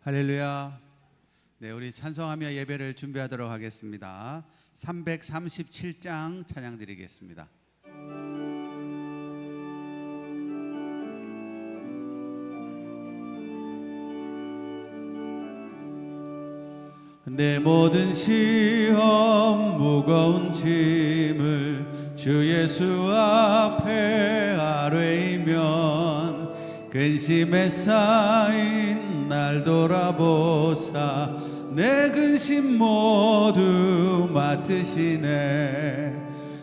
할렐루야. 네, 우리 찬송하며 예배를 준비하도록 하겠습니다. 337장 찬양 드리겠습니다. 내 모든 시험 무거운 짐을 주 예수 앞에 아뢰이면 근심에 쌓인 날 돌아보사 내 근심 모두 맡으시네.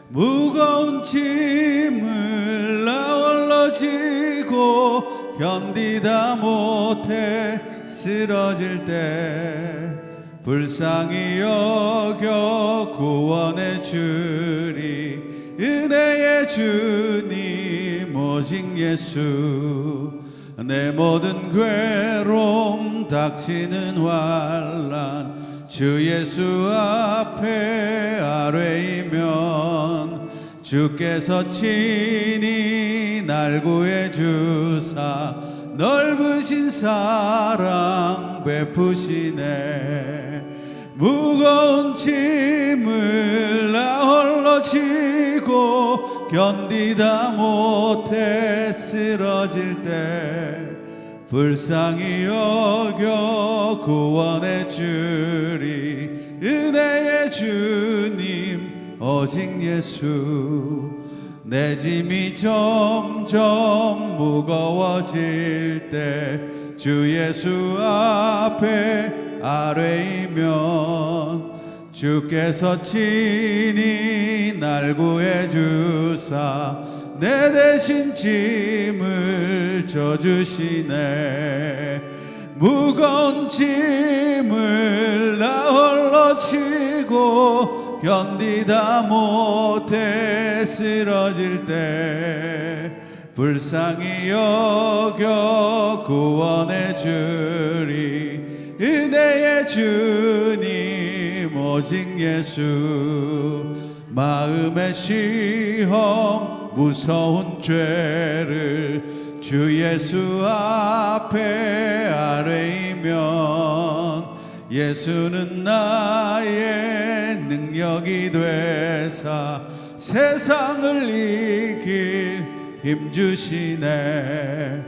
무거운 짐을 나 홀로 지고 견디다 못해 쓰러질 때 불쌍히 여겨 구원해 주리 은혜의 주님 오직 예수. 내 모든 괴로움 닥치는 환난 주 예수 앞에 아뢰이면 주께서 친히 날 구해 주사 넓으신 사랑 베푸시네. 무거운 짐을 나 홀로 지고 견디다 못해 쓰러질 때 불쌍히 여겨 구원해 주리 은혜의 주님 오직 예수. 내 짐이 점점 무거워질 때 주 예수 앞에 아뢰이면 주께서 친히 날 구해 주사 내 대신 짐을 져주시네. 무거운 짐을 나 홀로 지고 견디다 못해 쓰러질 때 불쌍히 여겨 구원해 주리 은혜의 주님 오직 예수. 마음의 시험 무서운 죄를 주 예수 앞에 아뢰이면 예수는 나의 능력이 되사 세상을 이길 힘 주시네.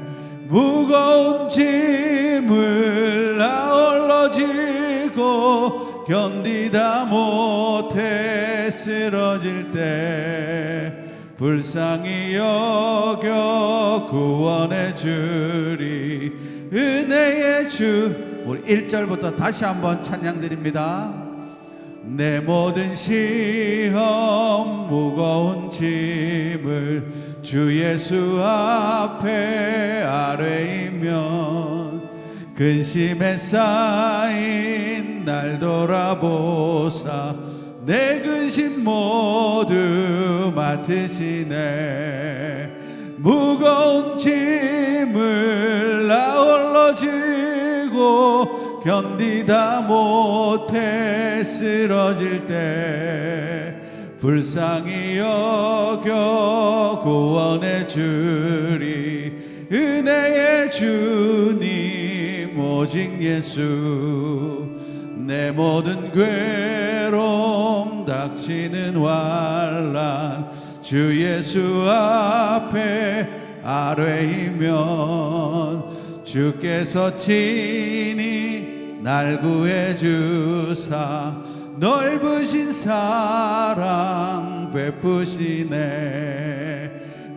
무거운 짐을 나 홀로 지고 견디다 못해 쓰러질 때 불쌍히 여겨 구원해 주리 은혜의 주. 우리 1절부터 다시 한번 찬양 드립니다. 내 모든 시험 무거운 짐을 주 예수 앞에 아뢰이면 근심에 쌓인 날 돌아보사 내 근심 모두 맡으시네. 무거운 짐을 나 홀로 지고 견디다 못해 쓰러질 때 불쌍히 여겨 구원해 주리 은혜의 주님 오직 예수. 내 모든 괴로움 닥치는 환난 주 예수 앞에 아뢰이면 주께서 친히 날 구해 주사 넓으신 사랑 베푸시네.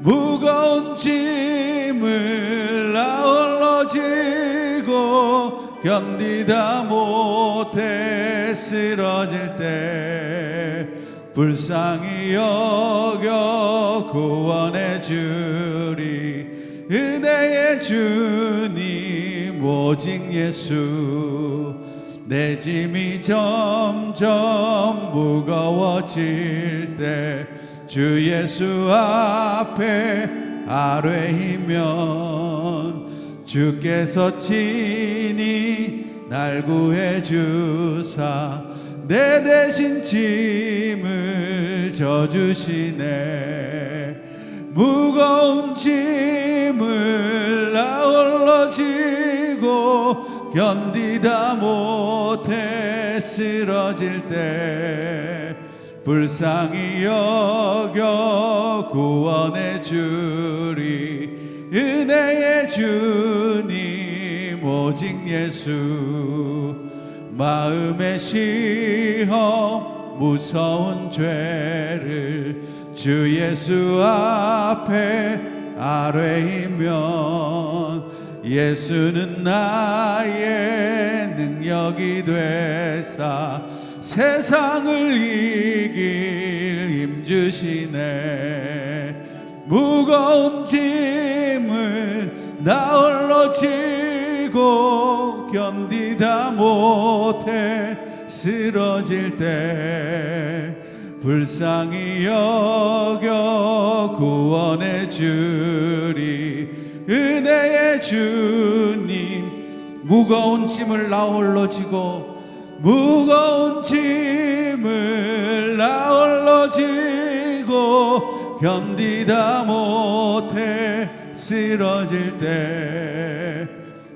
무거운 짐을 나 홀로 지고 견디다 못해 쓰러질 때 불쌍히 여겨 구원해 주리 은혜의 주님 오직 예수. 내 짐이 점점 무거워질 때 주 예수 앞에 아뢰이면 주께서 친히 날 구해 주사 내 대신 짐을 져주시네. 무거운 짐을 나 홀로 지고 견디다 못해 쓰러질 때 불쌍히 여겨 구원해 주리. 은혜의 주님 오직 예수. 마음의 시험 무서운 죄를 주 예수 앞에 아뢰이면 예수는 나의 능력이 되사 세상을 이길 힘 주시네. 무거운 짐을 나 홀로 지고 견디다 못해 쓰러질 때 불쌍히 여겨 구원해 주리. 은혜의 주님 무거운 짐을 나 홀로 지고 무거운 짐을 나 홀로 지고 견디다 못해 쓰러질 때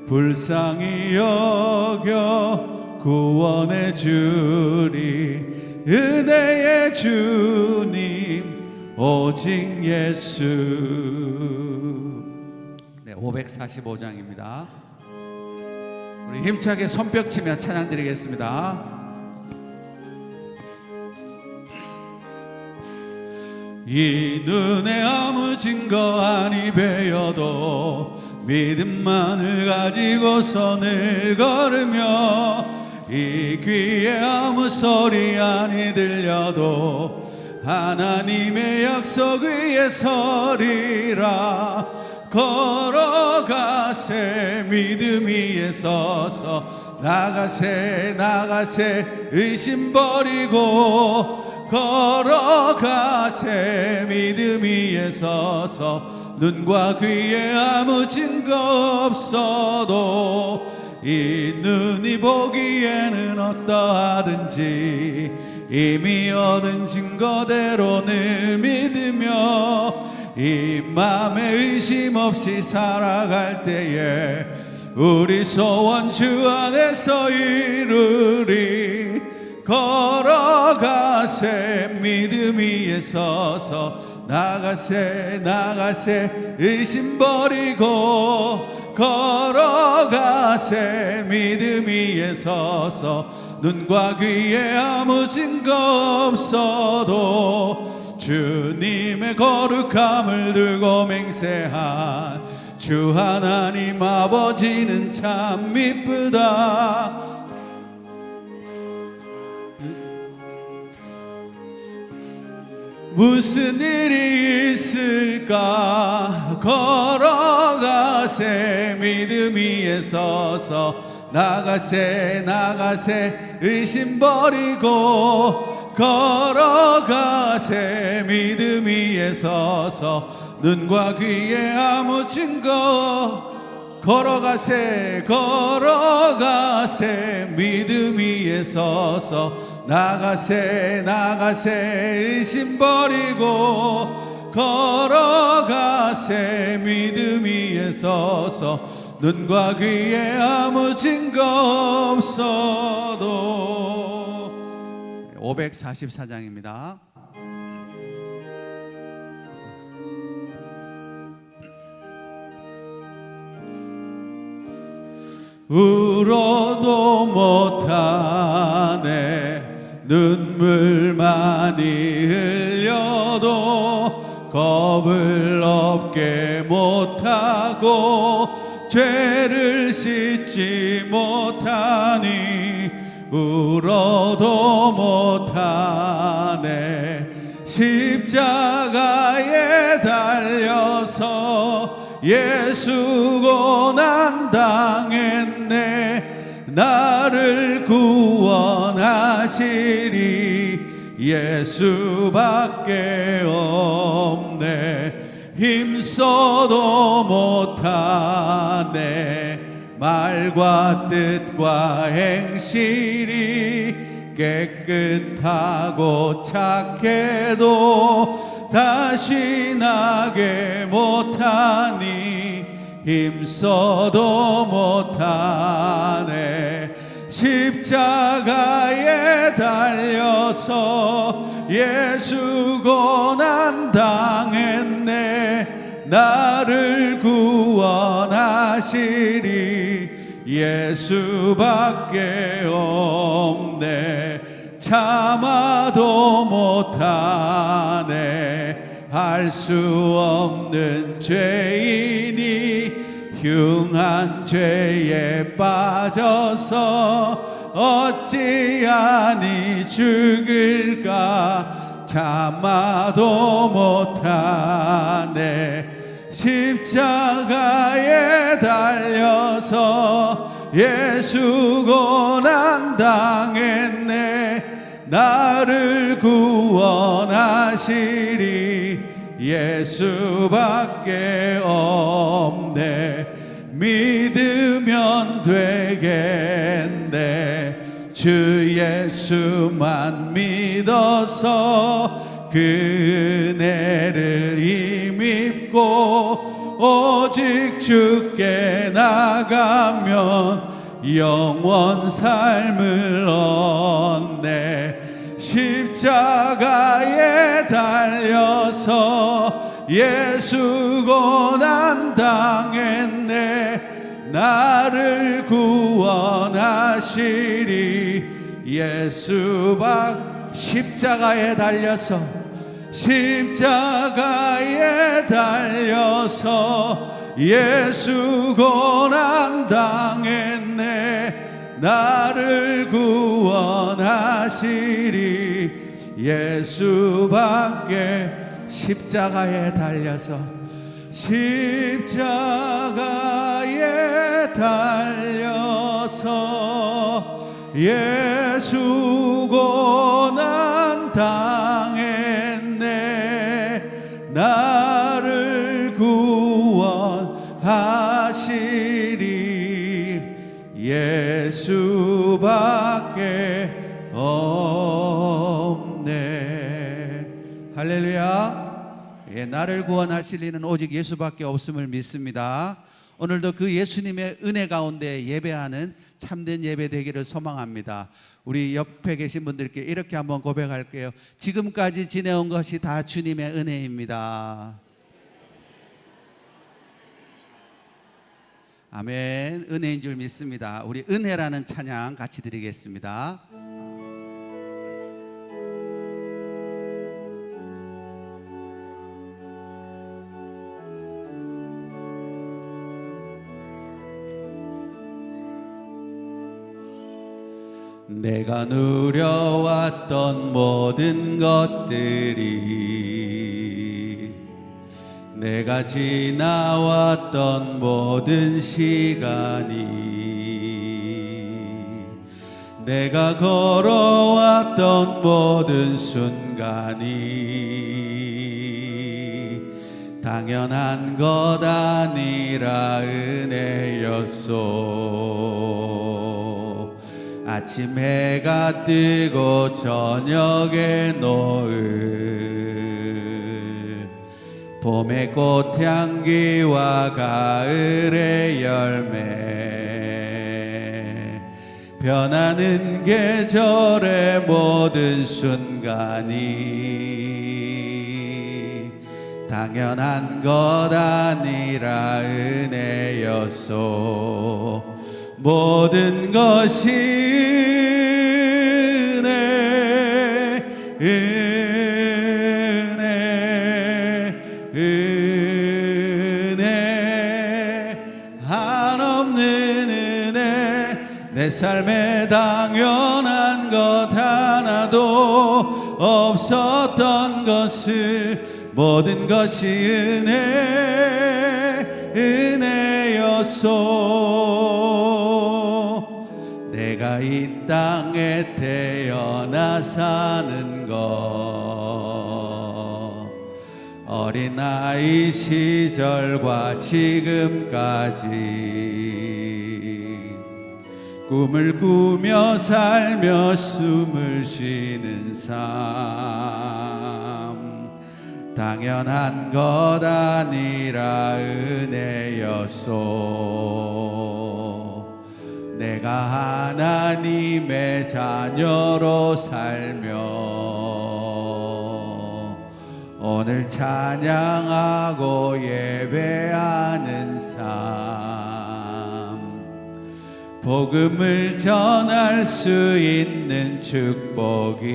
불쌍히 여겨 구원해 주리. 은혜의 주님 오직 예수. 네, 545장입니다. 우리 힘차게 손뼉 치며 찬양 드리겠습니다. 이 눈에 아무 증거 아니 베어도 믿음만을 가지고 선을 걸으며 이 귀에 아무 소리 아니 들려도 하나님의 약속 위에 서리라. 걸어가세 믿음 위에 서서 나가세 나가세 의심 버리고 걸어가세 믿음 위에 서서 눈과 귀에 아무 증거 없어도 이 눈이 보기에는 어떠하든지 이미 얻은 증거대로 늘 믿으며 이 맘에 의심 없이 살아갈 때에 우리 소원 주 안에서 이루리. 걸어가세 믿음 위에 서서 나가세 나가세 의심 버리고 걸어가세 믿음 위에 서서 눈과 귀에 아무 증거 없어도 주님의 거룩함을 두고 맹세한 주 하나님 아버지는 참 미쁘다. 무슨 일이 있을까 걸어가세 믿음 위에 서서 나가세 나가세 의심 버리고 걸어가세 믿음 위에 서서 눈과 귀에 아무 증거 걸어가세 걸어가세 믿음 위에 서서 나가세 나가세 의심 버리고 걸어가세 믿음 위에 서서 눈과 귀에 아무 증거 없어도. 544장입니다. 울어도 못하네 눈물 많이 흘려도 겁을 없게 못하고 죄를 씻지 못하니 울어도 못하네. 십자가에 달려서 예수 고난 당했네. 나를 구원하시리 예수밖에 없네. 힘써도 못하네. 말과 뜻과 행실이 깨끗하고 착해도 다시 나게 못하니 힘써도 못하네. 십자가에 달려서 예수 고난 당했네. 나를 구원하시리 예수밖에 없네. 참아도 못하네. 할 수 없는 죄인이 흉한 죄에 빠져서 어찌하니 죽을까. 참아도 못하네. 십자가에 달려서 예수 고난 당했네. 나를 구원하시리 예수밖에 없네. 믿으면 되겠네. 주 예수만 믿어서 그 은혜를 힘입고 오직 주께 나가면 영원 삶을 얻네. 십자가에 달려서 예수 고난 당했네. 나를 구원하시리 예수밖에. 십자가에 달려서 십자가에 달려서 예수 고난 당했네. 나를 구원하시리 예수밖에. 십자가에 달려서 십자가에 달려서 예수 고난 당했네. 나를 구원하시리 예수밖에 없네. 할렐루야. 예, 나를 구원하실 이는 오직 예수밖에 없음을 믿습니다. 오늘도 그 예수님의 은혜 가운데 예배하는 참된 예배 되기를 소망합니다. 우리 옆에 계신 분들께 이렇게 한번 고백할게요. 지금까지 지내온 것이 다 주님의 은혜입니다. 아멘. 은혜인 줄 믿습니다. 우리 은혜라는 찬양 같이 드리겠습니다. 내가 누려왔던 모든 것들이, 내가 지나왔던 모든 시간이, 내가 걸어왔던 모든 순간이 당연한 것 아니라 은혜였소. 아침 해가 뜨고 저녁에 노을, 봄의 꽃향기와 가을의 열매, 변하는 계절의 모든 순간이 당연한 것 아니라 은혜였소. 모든 것이 은혜, 은혜, 은혜, 한없는 은혜. 내 삶에 당연한 것 하나도 없었던 것을 모든 것이 은혜, 은혜였소. 내가 이 땅에 태어나 사는 것, 어린아이 시절과 지금까지 꿈을 꾸며 살며 숨을 쉬는 삶, 당연한 것 아니라 은혜였소. 내가 하나님의 자녀로 살며 오늘 찬양하고 예배하는 삶, 복음을 전할 수 있는 축복이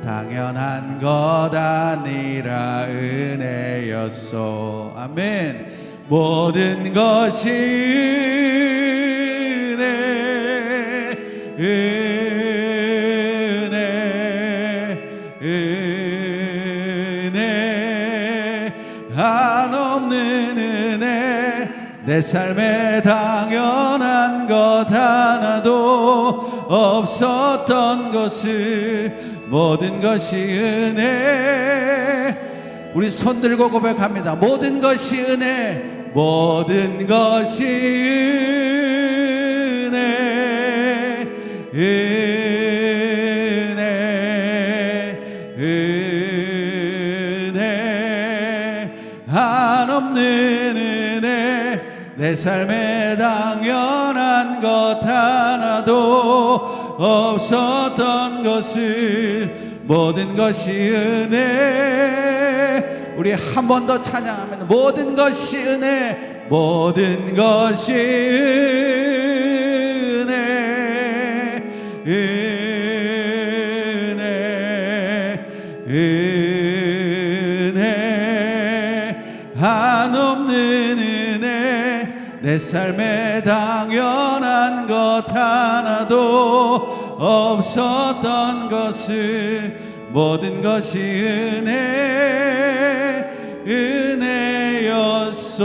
당연한 것 아니라 은혜였소. 아멘. 모든 것이 은혜, 은혜, 한없는 은혜. 내 삶에 당연한 것 하나도 없었던 것을 모든 것이 은혜. 우리 손 들고 고백합니다. 모든 것이 은혜, 모든 것이 은혜, 은혜, 은혜, 한없는 은혜. 내 삶에 당연한 것 하나도 없었던 것을 모든 것이 은혜. 우리 한 번 더 찬양하면 모든 것이 은혜, 모든 것이 은혜, 은혜, 은혜, 한없는 은혜. 내 삶에 당연한 것 하나도 없었던 것을 모든 것이 은혜, 은혜였소.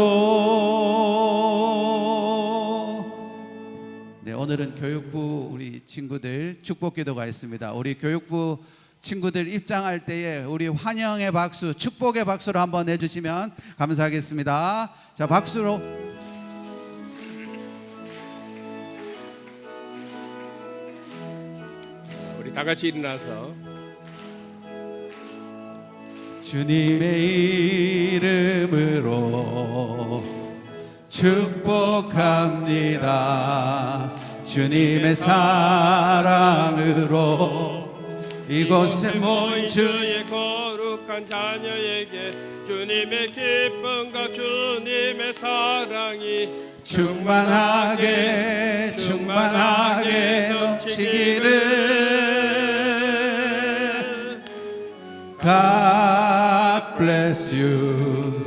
네, 오늘은 교육부 우리 친구들 축복기도가 있습니다. 우리 교육부 친구들 입장할 때에 우리 환영의 박수, 축복의 박수로 한번 해주시면 감사하겠습니다. 자, 박수로. 우리 다 같이 일어나서 주님의 이름으로 축복합니다. 주님의 사랑으로 이곳에 모인 주의 거룩한 자녀에게 주님의 기쁨과 주님의 사랑이 충만하게 충만하게 넘치기를. God bless you,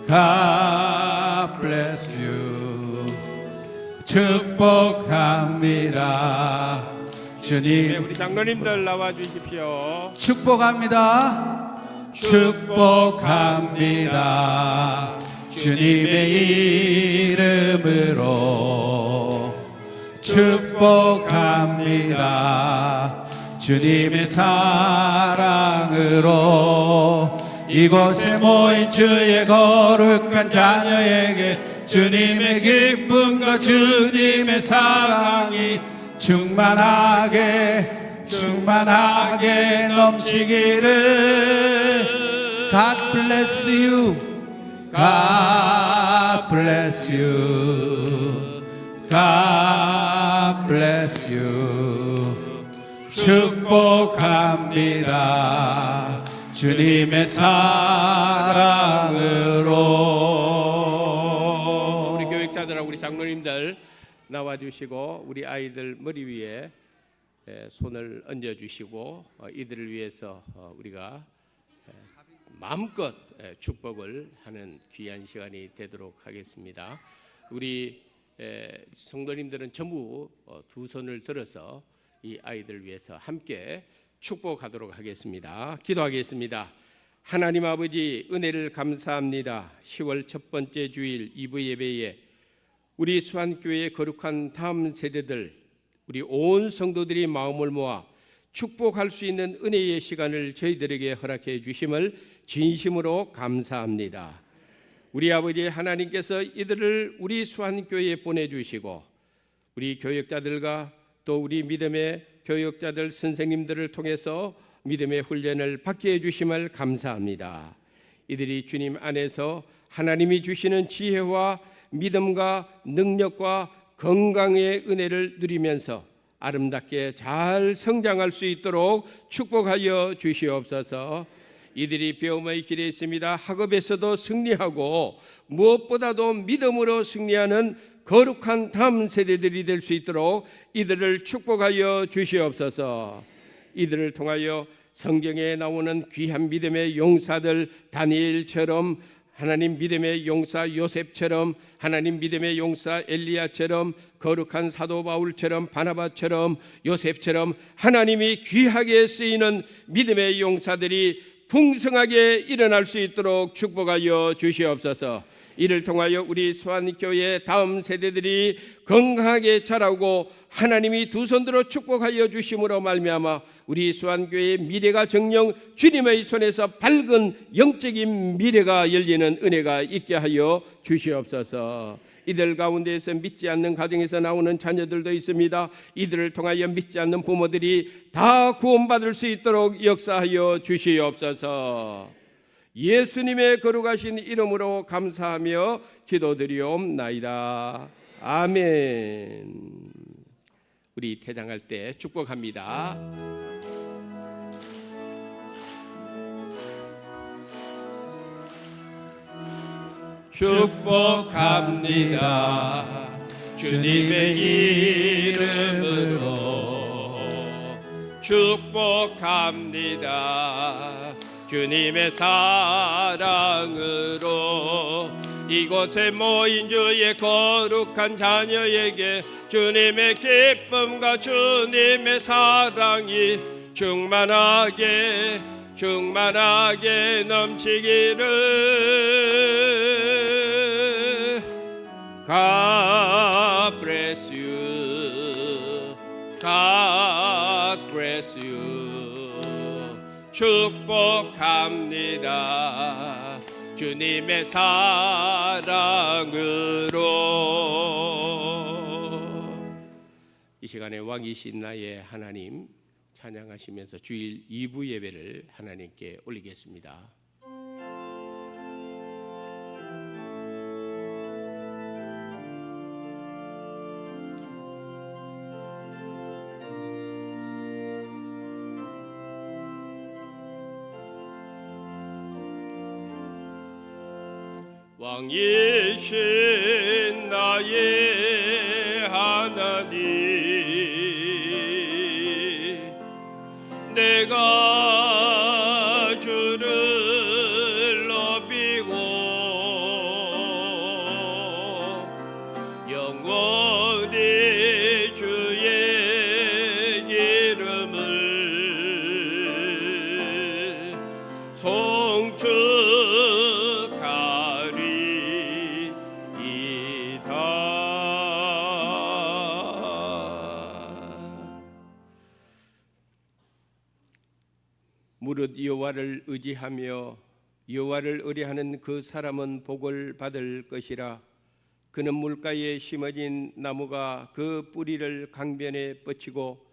God bless you. 축복합니다. 주님, 우리 장로님들 나와 주십시오. 축복합니다. 축복합니다. 주님의 이름으로 축복합니다. 주님의 사랑으로 이곳에 모인 주의 거룩한 자녀에게 주님의 기쁨과 주님의 사랑이 충만하게 충만하게 넘치기를. God bless you, God bless you, God bless you. 축복합니다. 주님의 사랑으로. 우리 교육자들하고 우리 장로님들 나와주시고 우리 아이들 머리 위에 손을 얹어주시고 이들을 위해서 우리가 마음껏 축복을 하는 귀한 시간이 되도록 하겠습니다. 우리 성도님들은 전부 두 손을 들어서 이 아이들 위해서 함께 축복하도록 하겠습니다. 기도하겠습니다. 하나님 아버지, 은혜를 감사합니다. 10월 첫 번째 주일 2부 예배에 우리 수안교회의 거룩한 다음 세대들, 우리 온 성도들이 마음을 모아 축복할 수 있는 은혜의 시간을 저희들에게 허락해 주심을 진심으로 감사합니다. 우리 아버지 하나님께서 이들을 우리 수안교회에 보내주시고 우리 교역자들과 또 우리 믿음의 교역자들 선생님들을 통해서 믿음의 훈련을 받게 해주심을 감사합니다. 이들이 주님 안에서 하나님이 주시는 지혜와 믿음과 능력과 건강의 은혜를 누리면서 아름답게 잘 성장할 수 있도록 축복하여 주시옵소서. 이들이 배움의 길에 있습니다. 학업에서도 승리하고 무엇보다도 믿음으로 승리하는 거룩한 다음 세대들이 될 수 있도록 이들을 축복하여 주시옵소서. 이들을 통하여 성경에 나오는 귀한 믿음의 용사들 다니엘처럼, 하나님 믿음의 용사 요셉처럼, 하나님 믿음의 용사 엘리야처럼, 거룩한 사도 바울처럼, 바나바처럼, 요셉처럼 하나님이 귀하게 쓰이는 믿음의 용사들이 풍성하게 일어날 수 있도록 축복하여 주시옵소서. 이를 통하여 우리 수안교회 다음 세대들이 건강하게 자라고 하나님이 두 손들어 축복하여 주심으로 말미암아 우리 수안교회의 미래가 정녕 주님의 손에서 밝은 영적인 미래가 열리는 은혜가 있게 하여 주시옵소서. 이들 가운데에서 믿지 않는 가정에서 나오는 자녀들도 있습니다. 이들을 통하여 믿지 않는 부모들이 다 구원받을 수 있도록 역사하여 주시옵소서. 예수님의 거룩하신 이름으로 감사하며 기도드리옵나이다. 아멘. 우리 퇴장할 때 축복합니다. 축복합니다. 주님의 이름으로 축복합니다. 주님의 사랑으로 이곳에 모인 주의 거룩한 자녀에게 주님의 기쁨과 주님의 사랑이 충만하게 넘치기를. God bless you. God bless you. 축복합니다. 주님의 사랑으로. 이 시간에 왕이신 나의 하나님 찬양하시면서 주일 2부 예배를 하나님께 올리겠습니다. 왕이신 나의 하나님, 내가 주를 높이고 영원히 주의 이름을 무릇 여호와를 의지하며 여호와를 의뢰하는 그 사람은 복을 받을 것이라. 그는 물가에 심어진 나무가 그 뿌리를 강변에 뻗치고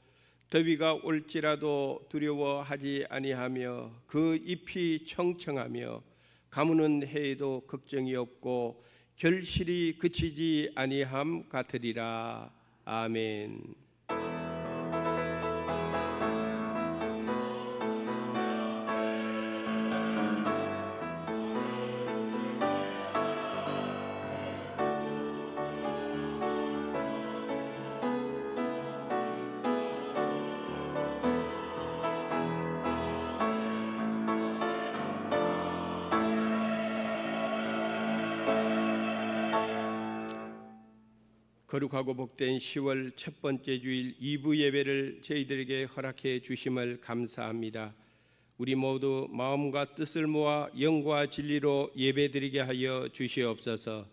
더위가 올지라도 두려워하지 아니하며 그 잎이 청청하며 가무는 해에도 걱정이 없고 결실이 그치지 아니함 같으리라. 아멘. 거룩하고 복된 10월 첫 번째 주일 2부 예배를 저희들에게 허락해 주심을 감사합니다. 우리 모두 마음과 뜻을 모아 영과 진리로 예배드리게 하여 주시옵소서.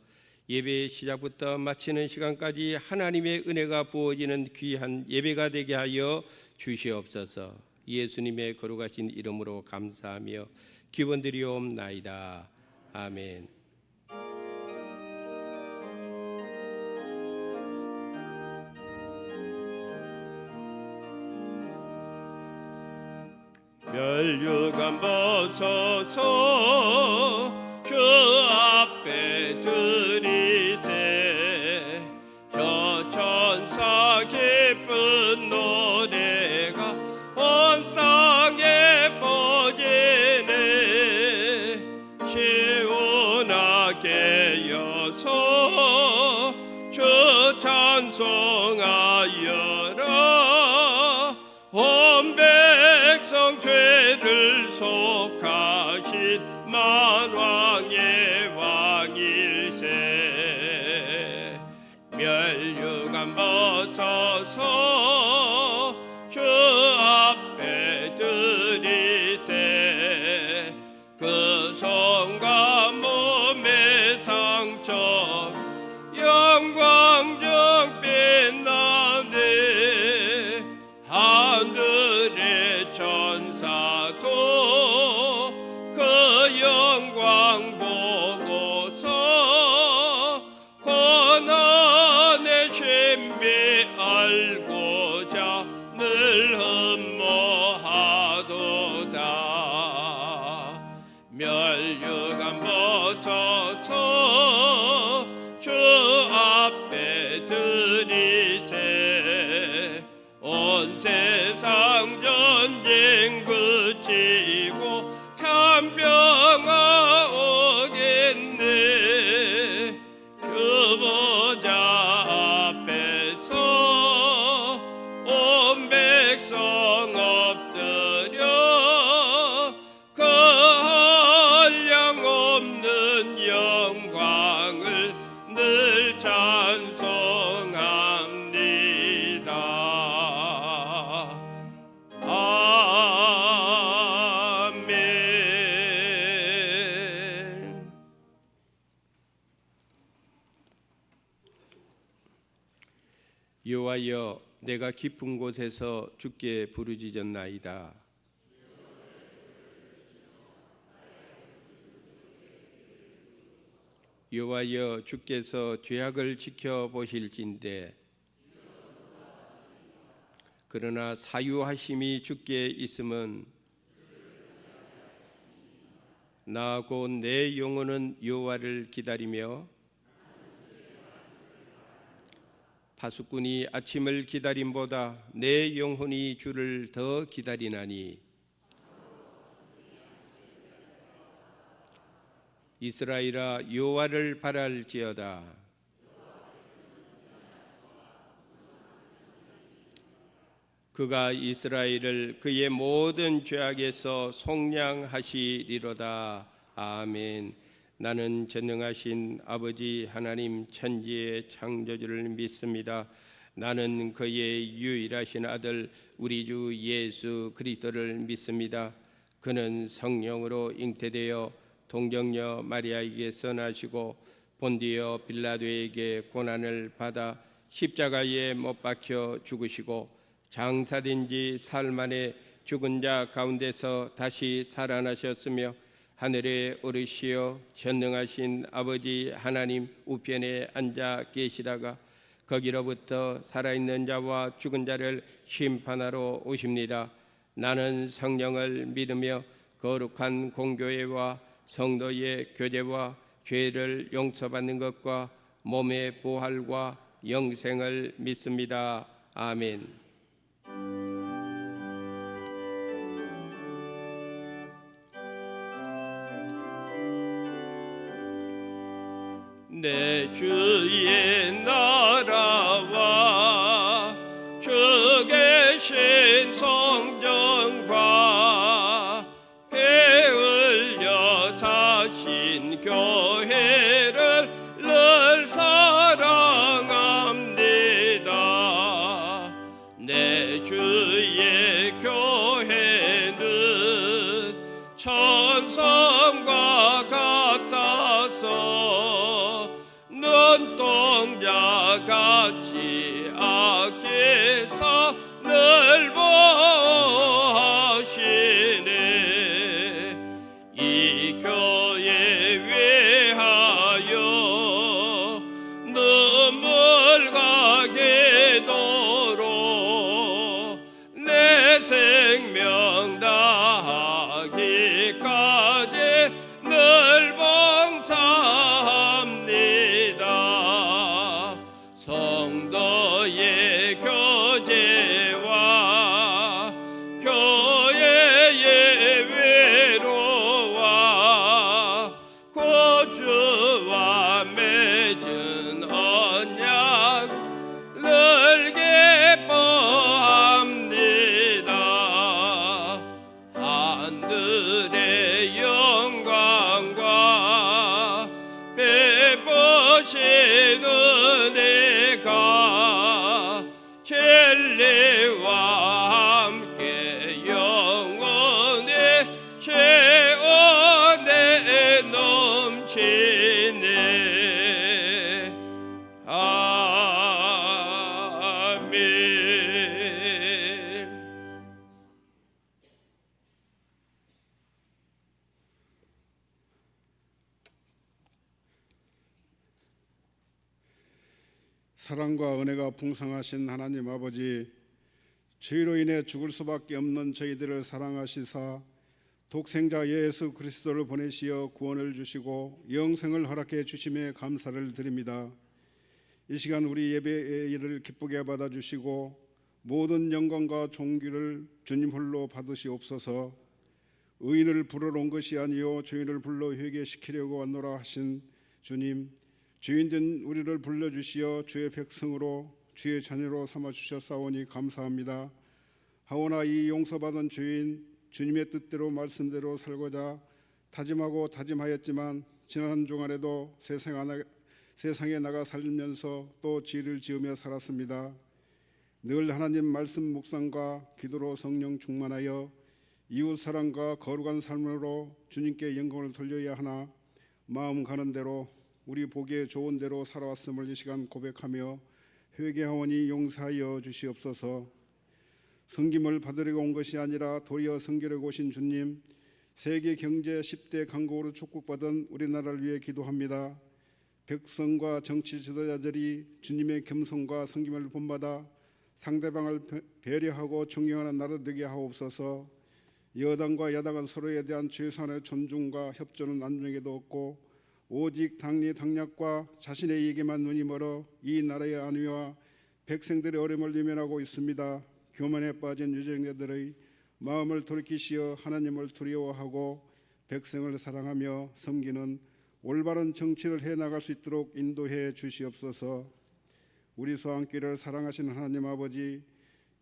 예배의 시작부터 마치는 시간까지 하나님의 은혜가 부어지는 귀한 예배가 되게 하여 주시옵소서. 예수님의 거룩하신 이름으로 감사하며 기원드리옵나이다. 아멘. 멸류관 벗어서 주 앞에 드리세. 저 천사 기쁜 노래가 온 땅에 퍼지네. 시온하게 여서 주 찬송하여라. 온 백성 죄를 속하신 만왕의 왕일세. 멸류관 벗어서 주 앞에 드리세. 그 손과 몸의 상처 영광 중 빛나네. 하늘의 천사도 그 영광 보고서 고난의 신비 알고자 늘 흠모하도다. 멸류관 벗어서 주 앞에 드리세. 온 세상 전쟁 그치고 참 평화 오겠네. 그 보좌 앞에서 온 백성 엎드려 그 한량없는 영광을 늘 찬송합니다. 아멘. 여호와여, 내가 깊은 곳에서 주께 부르짖었나이다. 여호와여, 주께서 죄악을 지켜보실진대. 그러나 사유하심이 주께 있음은 나 곧 내 영혼은 여호와를 기다리며 파수꾼이 아침을 기다림보다 내 영혼이 주를 더 기다리나니. 이스라엘아, 여호와를 바랄지어다. 그가 이스라엘을 그의 모든 죄악에서 속량하시리로다. 아멘. 나는 전능하신 아버지 하나님 천지의 창조주를 믿습니다. 나는 그의 유일하신 아들 우리 주 예수 그리스도를 믿습니다. 그는 성령으로 잉태되어 동정녀 마리아에게서 나시고 본디오 빌라도에게 고난을 받아 십자가에 못 박혀 죽으시고 장사된 지 사흘 만에 죽은 자 가운데서 다시 살아나셨으며 하늘에 오르시어 전능하신 아버지 하나님 우편에 앉아 계시다가 거기로부터 살아있는 자와 죽은 자를 심판하러 오십니다. 나는 성령을 믿으며 거룩한 공교회와 성도의 교제와 죄를 용서받는 것과 몸의 부활과 영생을 믿습니다. 아멘. 내 주의 나라와 주 계신 성전과 배흘려 자신 교회를 늘 사랑합니다. 내 주의 교회는 천성과 같아서 눈동자 같이 아껴서 늘 보하시네. 이 교회 위하여 눈물과 기도로 내 생명 다 사랑과 은혜가 풍성하신 하나님 아버지, 죄로 인해 죽을 수밖에 없는 저희들을 사랑하시사 독생자 예수 그리스도를 보내시어 구원을 주시고 영생을 허락해 주심에 감사를 드립니다. 이 시간 우리 예배의 일을 기쁘게 받아주시고 모든 영광과 존귀를 주님 홀로 받으시옵소서. 의인을 부르러 온 것이 아니요 죄인을 불러 회개시키려고 왔노라 하신 주님, 죄인된 우리를 불러주시어 주의 백성으로 주의 자녀로 삼아주셨사오니 감사합니다. 하오나 이 용서받은 죄인 주님의 뜻대로 말씀대로 살고자 다짐하고 다짐하였지만 지난 한 주간에도 세상에 나가 살면서 또 죄를 지으며 살았습니다. 늘 하나님 말씀 묵상과 기도로 성령 충만하여 이웃 사랑과 거룩한 삶으로 주님께 영광을 돌려야 하나 마음 가는 대로 우리 보기에 좋은 대로 살아왔음을 이 시간 고백하며 회개하오니 용서하여 주시옵소서. 섬김을 받으려고 온 것이 아니라 도리어 섬기려고 오신 주님, 세계 경제 10대 강국으로 축복받은 우리나라를 위해 기도합니다. 백성과 정치 지도자들이 주님의 겸손과 섬김을 본받아 상대방을 배려하고 존경하는 나라 되게 하옵소서. 여당과 야당은 서로에 대한 최소한의 존중과 협조는 안중에도 없고 오직 당리 당략과 자신의 이익에만 눈이 멀어 이 나라의 안위와 백성들의 어려움을 외면하고 있습니다. 교만에 빠진 유정자들의 마음을 돌이키시어 하나님을 두려워하고 백성을 사랑하며 섬기는 올바른 정치를 해나갈 수 있도록 인도해 주시옵소서. 우리 소환교회를 사랑하시는 하나님 아버지,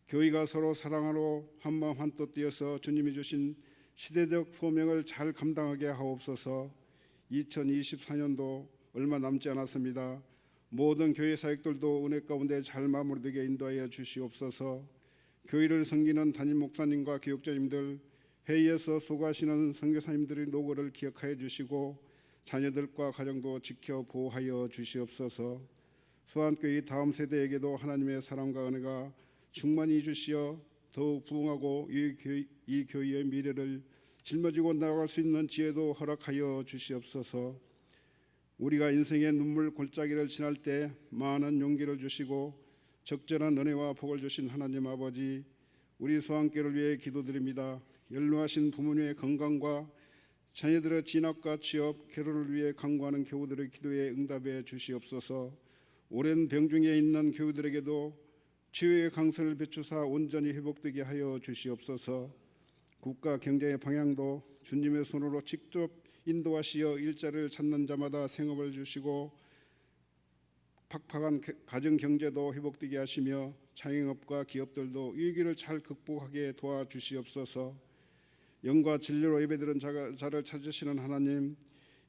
교회가 서로 사랑하러 한마음 한뜻 되어서 주님이 주신 시대적 소명을 잘 감당하게 하옵소서. 2024년도 얼마 남지 않았습니다. 모든 교회 사역들도 은혜 가운데 잘 마무리되게 인도하여 주시옵소서. 교회를 섬기는 담임 목사님과 교육자님들, 회의에서 수고하시는 선교사님들의 노고를 기억하여 주시고 자녀들과 가정도 지켜 보호하여 주시옵소서. 수안교회 다음 세대에게도 하나님의 사랑과 은혜가 충만히 주시어 더욱 부흥하고 이 교회의 미래를 짊어지고 나아갈 수 있는 지혜도 허락하여 주시옵소서. 우리가 인생의 눈물 골짜기를 지날 때 많은 용기를 주시고 적절한 은혜와 복을 주신 하나님 아버지, 우리 소환교회를 위해 기도드립니다. 연로하신 부모님의 건강과 자녀들의 진학과 취업, 결혼을 위해 간구하는 교우들의 기도에 응답해 주시옵소서. 오랜 병중에 있는 교우들에게도 치유의 강선을 비추사 온전히 회복되게 하여 주시옵소서. 국가 경제의 방향도 주님의 손으로 직접 인도하시어 일자리를 찾는 자마다 생업을 주시고 팍팍한 가정 경제도 회복되게 하시며 자영업과 기업들도 위기를 잘 극복하게 도와주시옵소서. 영과 진리로 예배드린 자를 찾으시는 하나님,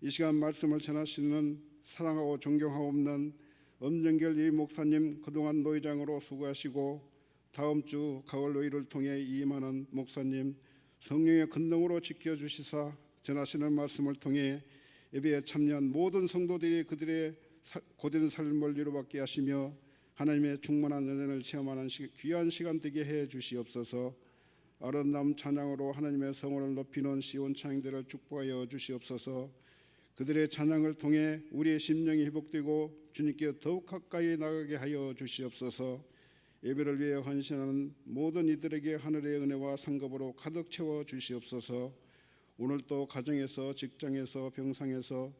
이 시간 말씀을 전하시는 사랑하고 존경하고 없는 엄정결 이 목사님, 그동안 노회장으로 수고하시고 다음 주 가을 노회를 통해 임하는 목사님, 성령의 근능으로 지켜주시사 전하시는 말씀을 통해 예배에 참여한 모든 성도들이 그들의 고된 삶을 위로받게 하시며 하나님의 충만한 은혜를 체험하는 귀한 시간 되게 해 주시옵소서. 아름다운 찬양으로 하나님의 성원을 높이는 시온 창들을 축복하여 주시옵소서. 그들의 찬양을 통해 우리의 심령이 회복되고 주님께 더욱 가까이 나가게 하여 주시옵소서. 예배를 위해 헌신하는 모든 이들에게 하늘의 은혜와 상급으로 가득 채워 주시옵소서. 오늘도 가정에서, 직장에서, 병상에서,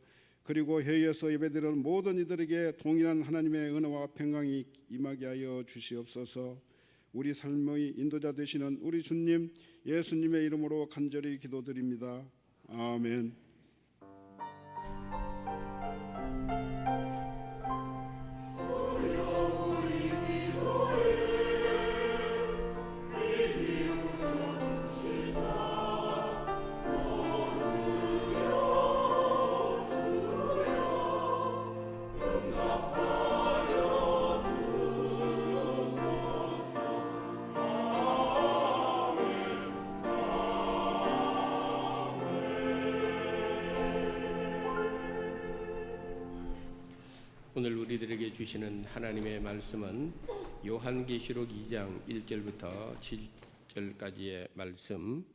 그리고 회의에서 예배드리는 모든 이들에게 동일한 하나님의 은혜와 평강이 임하게 하여 주시옵소서. 우리 삶의 인도자 되시는 우리 주님 예수님의 이름으로 간절히 기도드립니다. 아멘. 오늘 우리들에게 주시는 하나님의 말씀은 요한계시록 2장 1절부터 7절까지의 말씀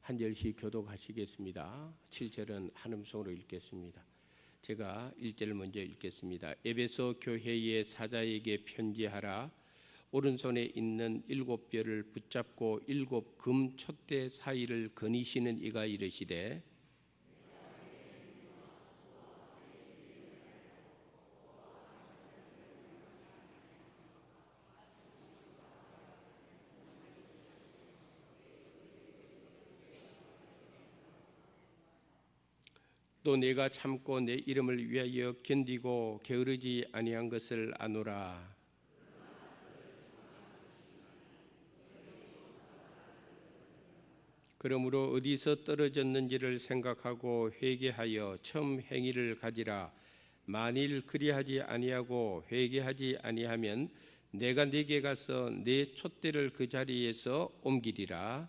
한 절씩 교독하시겠습니다. 7절은 한음성으로 읽겠습니다. 제가 1절을 먼저 읽겠습니다. 에베소 교회의 사자에게 편지하라. 오른손에 있는 7뼈를 붙잡고 7금 촛대 사이를 거니시는 이가 이르시되 또 내가 참고 내 이름을 위하여 견디고 게으르지 아니한 것을 아노라. 그러므로 어디서 떨어졌는지를 생각하고 회개하여 처음 행위를 가지라. 만일 그리하지 아니하고 회개하지 아니하면 내가 네게 가서 네 촛대를 그 자리에서 옮기리라.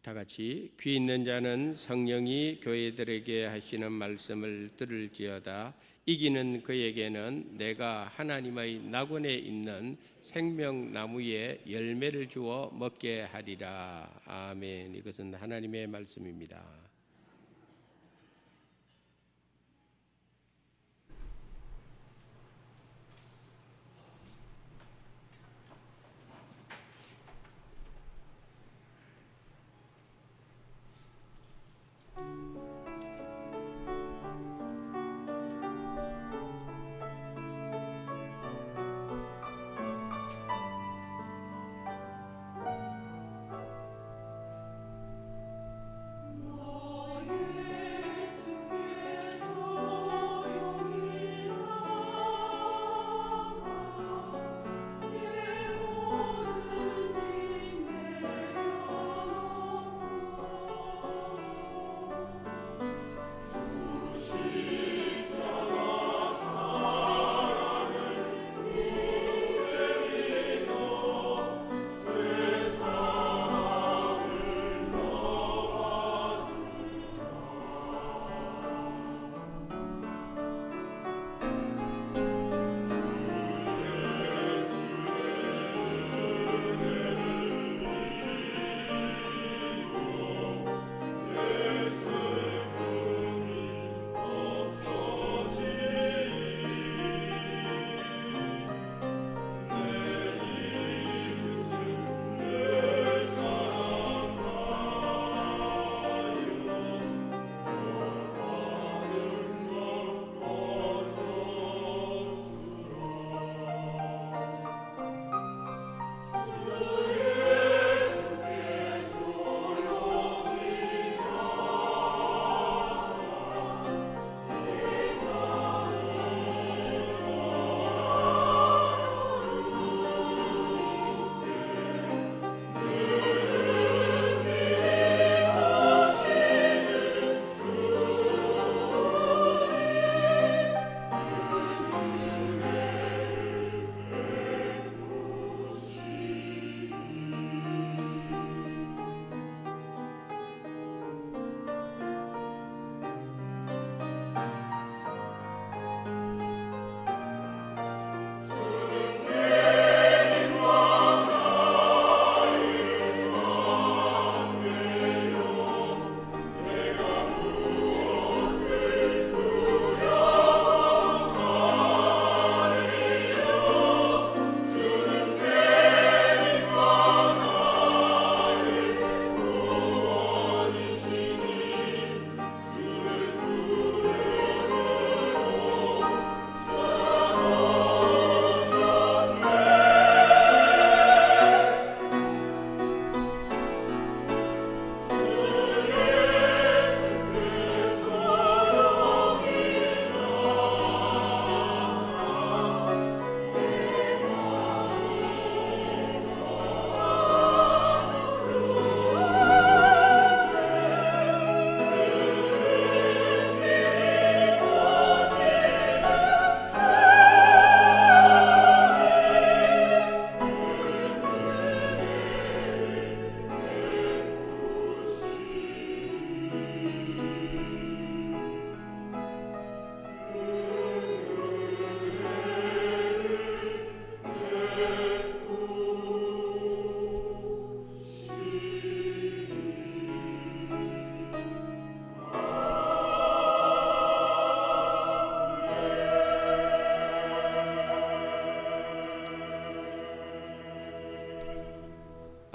다 같이 귀 있는 자는 성령이 교회들에게 하시는 말씀을 들을지어다. 이기는 그에게는 내가 하나님의 낙원에 있는 생명나무의 열매를 주어 먹게 하리라. 아멘. 이것은 하나님의 말씀입니다.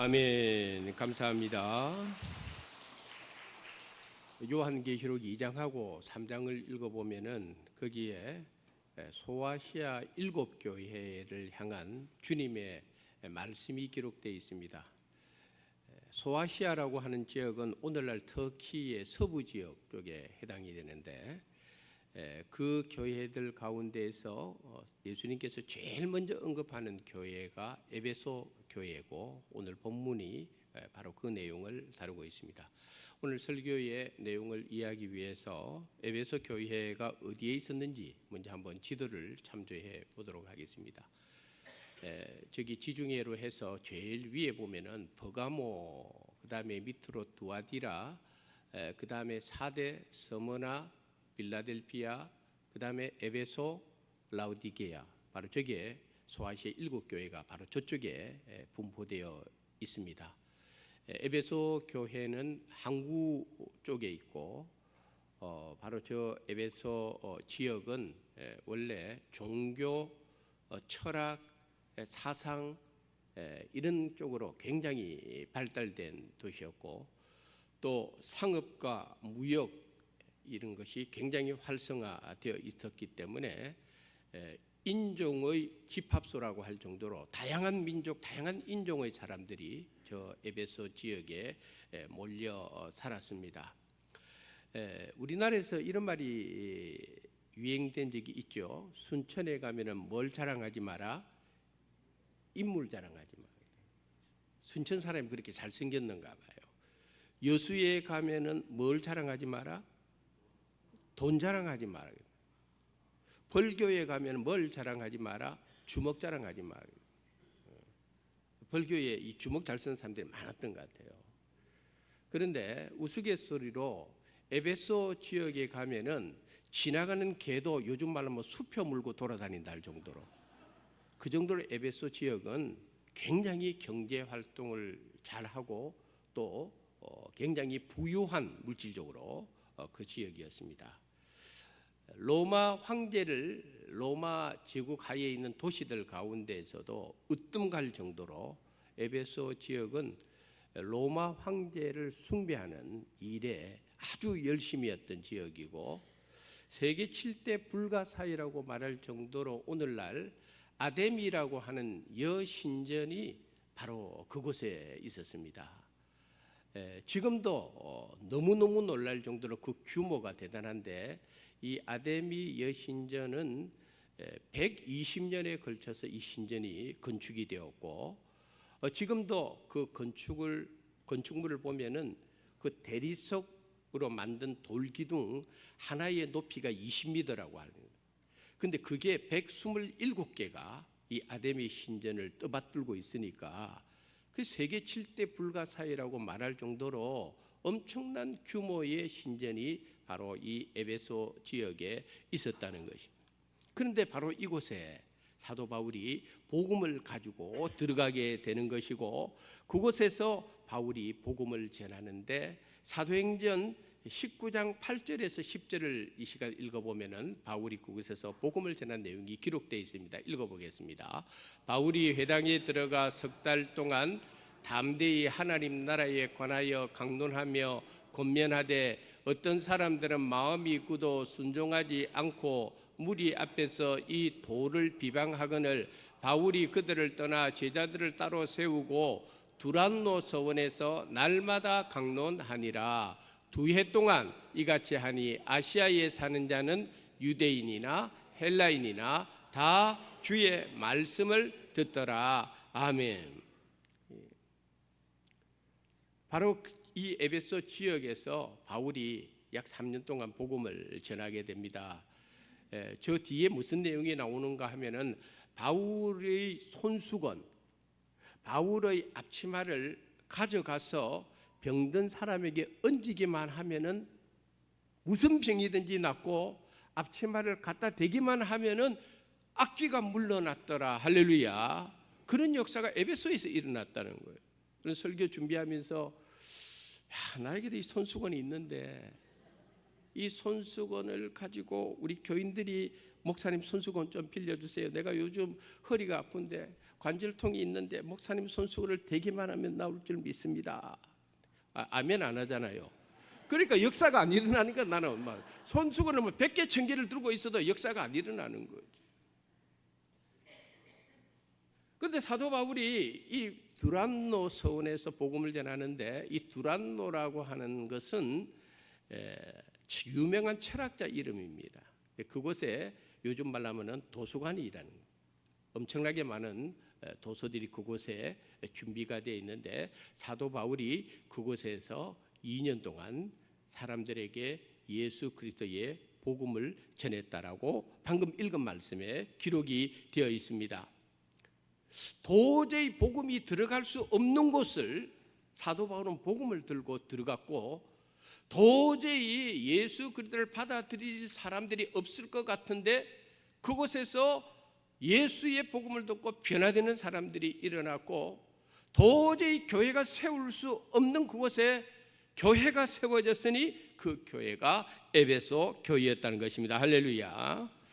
아멘. 감사합니다. 요한계시록 2장하고 3장을 읽어보면은 거기에 소아시아 7교회를 향한 주님의 말씀이 기록되어 있습니다. 소아시아라고 하는 지역은 오늘날 터키의 서부 지역 쪽에 해당이 되는데 그 교회들 가운데에서 예수님께서 제일 먼저 언급하는 교회가 에베소 교회고 오늘 본문이 바로 그 내용을 다루고 있습니다. 오늘 설교의 내용을 이해하기 위해서 에베소 교회가 어디에 있었는지 먼저 한번 지도를 참조해 보도록 하겠습니다. 저기 지중해로 해서 제일 위에 보면은 버가모, 그 다음에 밑으로 두아디라, 그 다음에 사데, 서머나, 빌라델피아, 그 다음에 에베소, 라우디게아, 바로 저기에 소아시아 7교회가 바로 저쪽에 분포되어 있습니다. 에베소 교회는 항구 쪽에 있고 바로 저 에베소 지역은 원래 종교, 철학, 사상 이런 쪽으로 굉장히 발달된 도시였고 또 상업과 무역 이런 것이 굉장히 활성화되어 있었기 때문에 인종의 집합소라고 할 정도로 다양한 민족, 다양한 인종의 사람들이 저 에베소 지역에 몰려 살았습니다. 우리나라에서 이런 말이 유행된 적이 있죠. 순천에 가면은 뭘 자랑하지 마라? 인물 자랑하지 마라. 순천 사람이 그렇게 잘생겼는가 봐요. 여수에 가면은 뭘 자랑하지 마라? 돈 자랑하지 마라. 벌교에 가면 뭘 자랑하지 마라? 주먹 자랑하지 마라. 벌교에 이 주먹 잘 쓰는 사람들이 많았던 것 같아요. 그런데 우스갯소리로 에베소 지역에 가면은 지나가는 개도 요즘 말로 뭐 수표 물고 돌아다닌다 할 정도로 그 정도로 에베소 지역은 굉장히 경제 활동을 잘하고 또 굉장히 부유한 물질적으로 그 지역이었습니다. 로마 황제를 로마 제국 하에 있는 도시들 가운데에서도 으뜸갈 정도로 에베소 지역은 로마 황제를 숭배하는 일에 아주 열심히 했던 지역이고 세계 7대 불가사의라고 말할 정도로 오늘날 아데미라고 하는 여신전이 바로 그곳에 있었습니다. 지금도 너무너무 놀랄 정도로 그 규모가 대단한데 이 아데미 여신전은 120년에 걸쳐서 이 신전이 건축이 되었고 지금도 그 건축물을 보면은 그 대리석으로 만든 돌기둥 하나의 높이가 20m라고 합니다. 근데 그게 127개가 이 아데미 신전을 떠받들고 있으니까 그 세계 7대 불가사의라고 말할 정도로 엄청난 규모의 신전이 바로 이 에베소 지역에 있었다는 것입니다. 그런데 바로 이곳에 사도 바울이 복음을 가지고 들어가게 되는 것이고 그곳에서 바울이 복음을 전하는데 사도행전 19장 8절에서 10절을 이 시간 읽어보면은 바울이 그곳에서 복음을 전한 내용이 기록되어 있습니다. 읽어보겠습니다. 바울이 회당에 들어가 석 달 동안 담대히 하나님 나라에 관하여 강론하며 권면하되 어떤 사람들은 마음이 굳어 순종하지 않고 무리 앞에서 이 도를 비방하거늘 바울이 그들을 떠나 제자들을 따로 세우고 두란노 서원에서 날마다 강론하니라. 2해 동안 이같이 하니 아시아에 사는 자는 유대인이나 헬라인이나 다 주의 말씀을 듣더라. 아멘. 바로 이 에베소 지역에서 바울이 약 3년 동안 복음을 전하게 됩니다. 저 뒤에 무슨 내용이 나오는가 하면은 바울의 손수건, 바울의 앞치마를 가져가서 병든 사람에게 얹기만 하면은 무슨 병이든지 낫고 앞치마를 갖다 대기만 하면은 악귀가 물러났더라. 할렐루야. 그런 역사가 에베소에서 일어났다는 거예요. 그런 설교 준비하면서 나에게도 이 손수건이 있는데 이 손수건을 가지고 우리 교인들이 목사님 손수건 좀 빌려주세요. 내가 요즘 허리가 아픈데 관절통이 있는데 목사님 손수건을 대기만 하면 나올 줄 믿습니다. 아멘 안 하잖아요. 그러니까 역사가 안 일어나니까 나는 막 손수건을 100개 1000개를 들고 있어도 역사가 안 일어나는 거지. 그런데 사도 바울이 이 두란노 서원에서 복음을 전하는데, 이 두란노라고 하는 것은 유명한 철학자 이름입니다. 그곳에 요즘 말로 하면 도서관이라는, 엄청나게 많은 도서들이 그곳에 준비가 되어 있는데, 사도 바울이 그곳에서 2년 동안 사람들에게 예수 그리스도의 복음을 전했다라고 방금 읽은 말씀에 기록이 되어 있습니다. 도저히 복음이 들어갈 수 없는 곳을 사도 바울은 복음을 들고 들어갔고, 도저히 예수 그리스도를 받아들일 사람들이 없을 것 같은데 그곳에서 예수의 복음을 듣고 변화되는 사람들이 일어났고, 도저히 교회가 세울 수 없는 그곳에 교회가 세워졌으니 그 교회가 에베소 교회였다는 것입니다. 할렐루야.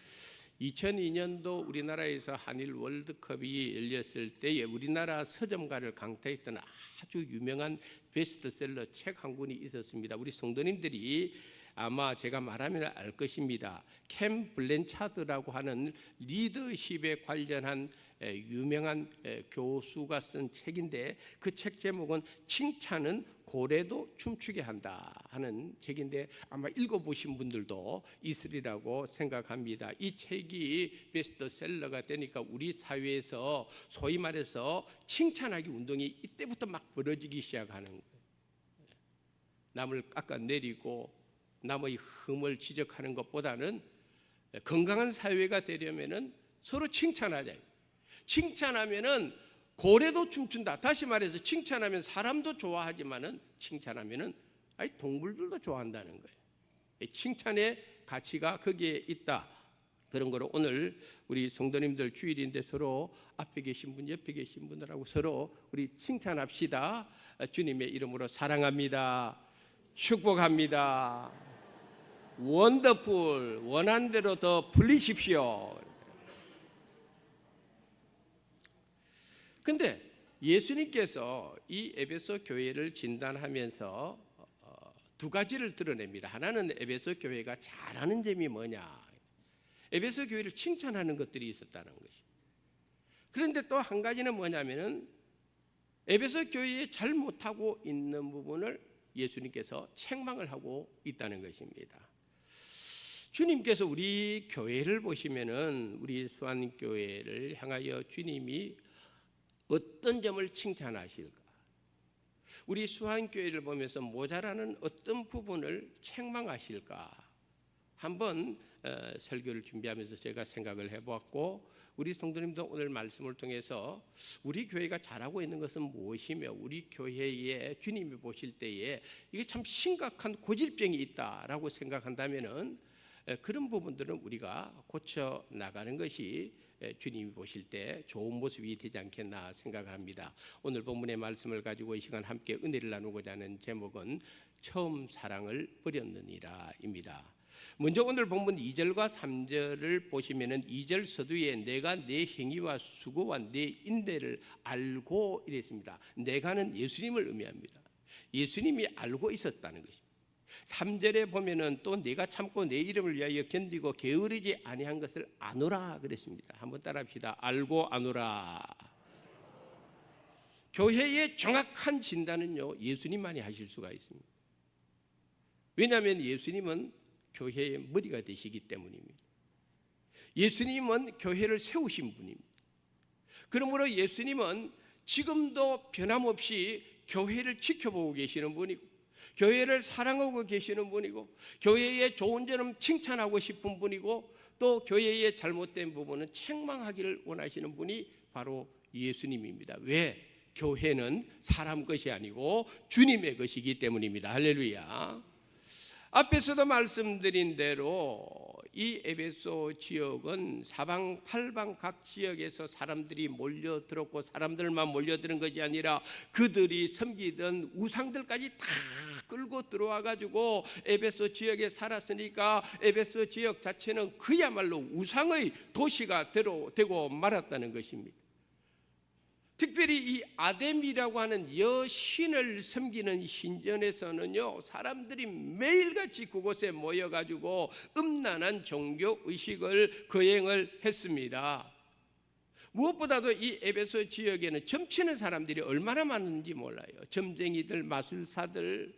2002년도 우리나라에서 한일 월드컵이 열렸을 때에 우리나라 서점가를 강타했던 아주 유명한 베스트셀러 책 한 권이 있었습니다. 우리 성도님들이 아마 제가 말하면 알 것입니다. 캠 블렌차드라고 하는 리더십에 관련한 유명한 교수가 쓴 책인데, 그 책 제목은 칭찬은 고래도 춤추게 한다 하는 책인데 아마 읽어보신 분들도 있으리라고 생각합니다. 이 책이 베스트셀러가 되니까 우리 사회에서 소위 말해서 칭찬하기 운동이 이때부터 막 벌어지기 시작하는 거예요. 남을 깎아내리고 남의 흠을 지적하는 것보다는 건강한 사회가 되려면은 서로 칭찬하자. 칭찬하면은 고래도 춤춘다. 다시 말해서 칭찬하면 사람도 좋아하지만은 칭찬하면은 동물들도 좋아한다는 거예요. 칭찬의 가치가 거기에 있다. 그런 거로 오늘 우리 성도님들 주일인데 서로 앞에 계신 분, 옆에 계신 분들하고 서로 우리 칭찬합시다. 주님의 이름으로 사랑합니다. 축복합니다. 원더풀, 원한 대로 더 풀리십시오. 근데 예수님께서 이 에베소 교회를 진단하면서 두 가지를 드러냅니다. 하나는 에베소 교회가 잘하는 점이 뭐냐, 에베소 교회를 칭찬하는 것들이 있었다는 것입니다. 그런데 또 한 가지는 뭐냐면은 에베소 교회에 잘못하고 있는 부분을 예수님께서 책망을 하고 있다는 것입니다. 주님께서 우리 교회를 보시면은 우리 수안교회를 향하여 주님이 어떤 점을 칭찬하실까? 우리 수안교회를 보면서 모자라는 어떤 부분을 책망하실까? 한번 설교를 준비하면서 제가 생각을 해보았고, 우리 성도님도 오늘 말씀을 통해서 우리 교회가 잘하고 있는 것은 무엇이며 우리 교회에 주님이 보실 때에 이게 참 심각한 고질병이 있다라고 생각한다면은 그런 부분들은 우리가 고쳐 나가는 것이 주님이 보실 때 좋은 모습이 되지 않겠나 생각합니다. 오늘 본문의 말씀을 가지고 이 시간 함께 은혜를 나누고자 하는 제목은 처음 사랑을 버렸느니라입니다. 먼저 오늘 본문 2절과 3절을 보시면은 2절 서두에 내가 내 행위와 수고와 내 인내를 알고 이랬습니다. 내가는 예수님을 의미합니다. 예수님이 알고 있었다는 것입니다. 3절에 보면은 또 내가 참고 내 이름을 위하여 견디고 게으르지 아니한 것을 아노라 그랬습니다. 한번 따라합시다. 알고 아노라. 교회의 정확한 진단은요, 예수님만이 하실 수가 있습니다. 왜냐하면 예수님은 교회의 머리가 되시기 때문입니다. 예수님은 교회를 세우신 분입니다. 그러므로 예수님은 지금도 변함없이 교회를 지켜보고 계시는 분이고, 교회를 사랑하고 계시는 분이고, 교회의 좋은 점을 칭찬하고 싶은 분이고, 또 교회의 잘못된 부분은 책망하기를 원하시는 분이 바로 예수님입니다. 왜? 교회는 사람 것이 아니고 주님의 것이기 때문입니다. 할렐루야. 앞에서도 말씀드린 대로 이 에베소 지역은 사방 팔방 각 지역에서 사람들이 몰려들었고, 사람들만 몰려드는 것이 아니라 그들이 섬기던 우상들까지 다 끌고 들어와 가지고 에베소 지역에 살았으니까 에베소 지역 자체는 그야말로 우상의 도시가 되고 말았다는 것입니다. 특별히 이 아데미라고 하는 여신을 섬기는 신전에서는요, 사람들이 매일같이 그곳에 모여가지고 음란한 종교의식을 거행을 했습니다. 무엇보다도 이 에베소 지역에는 점치는 사람들이 얼마나 많은지 몰라요. 점쟁이들, 마술사들,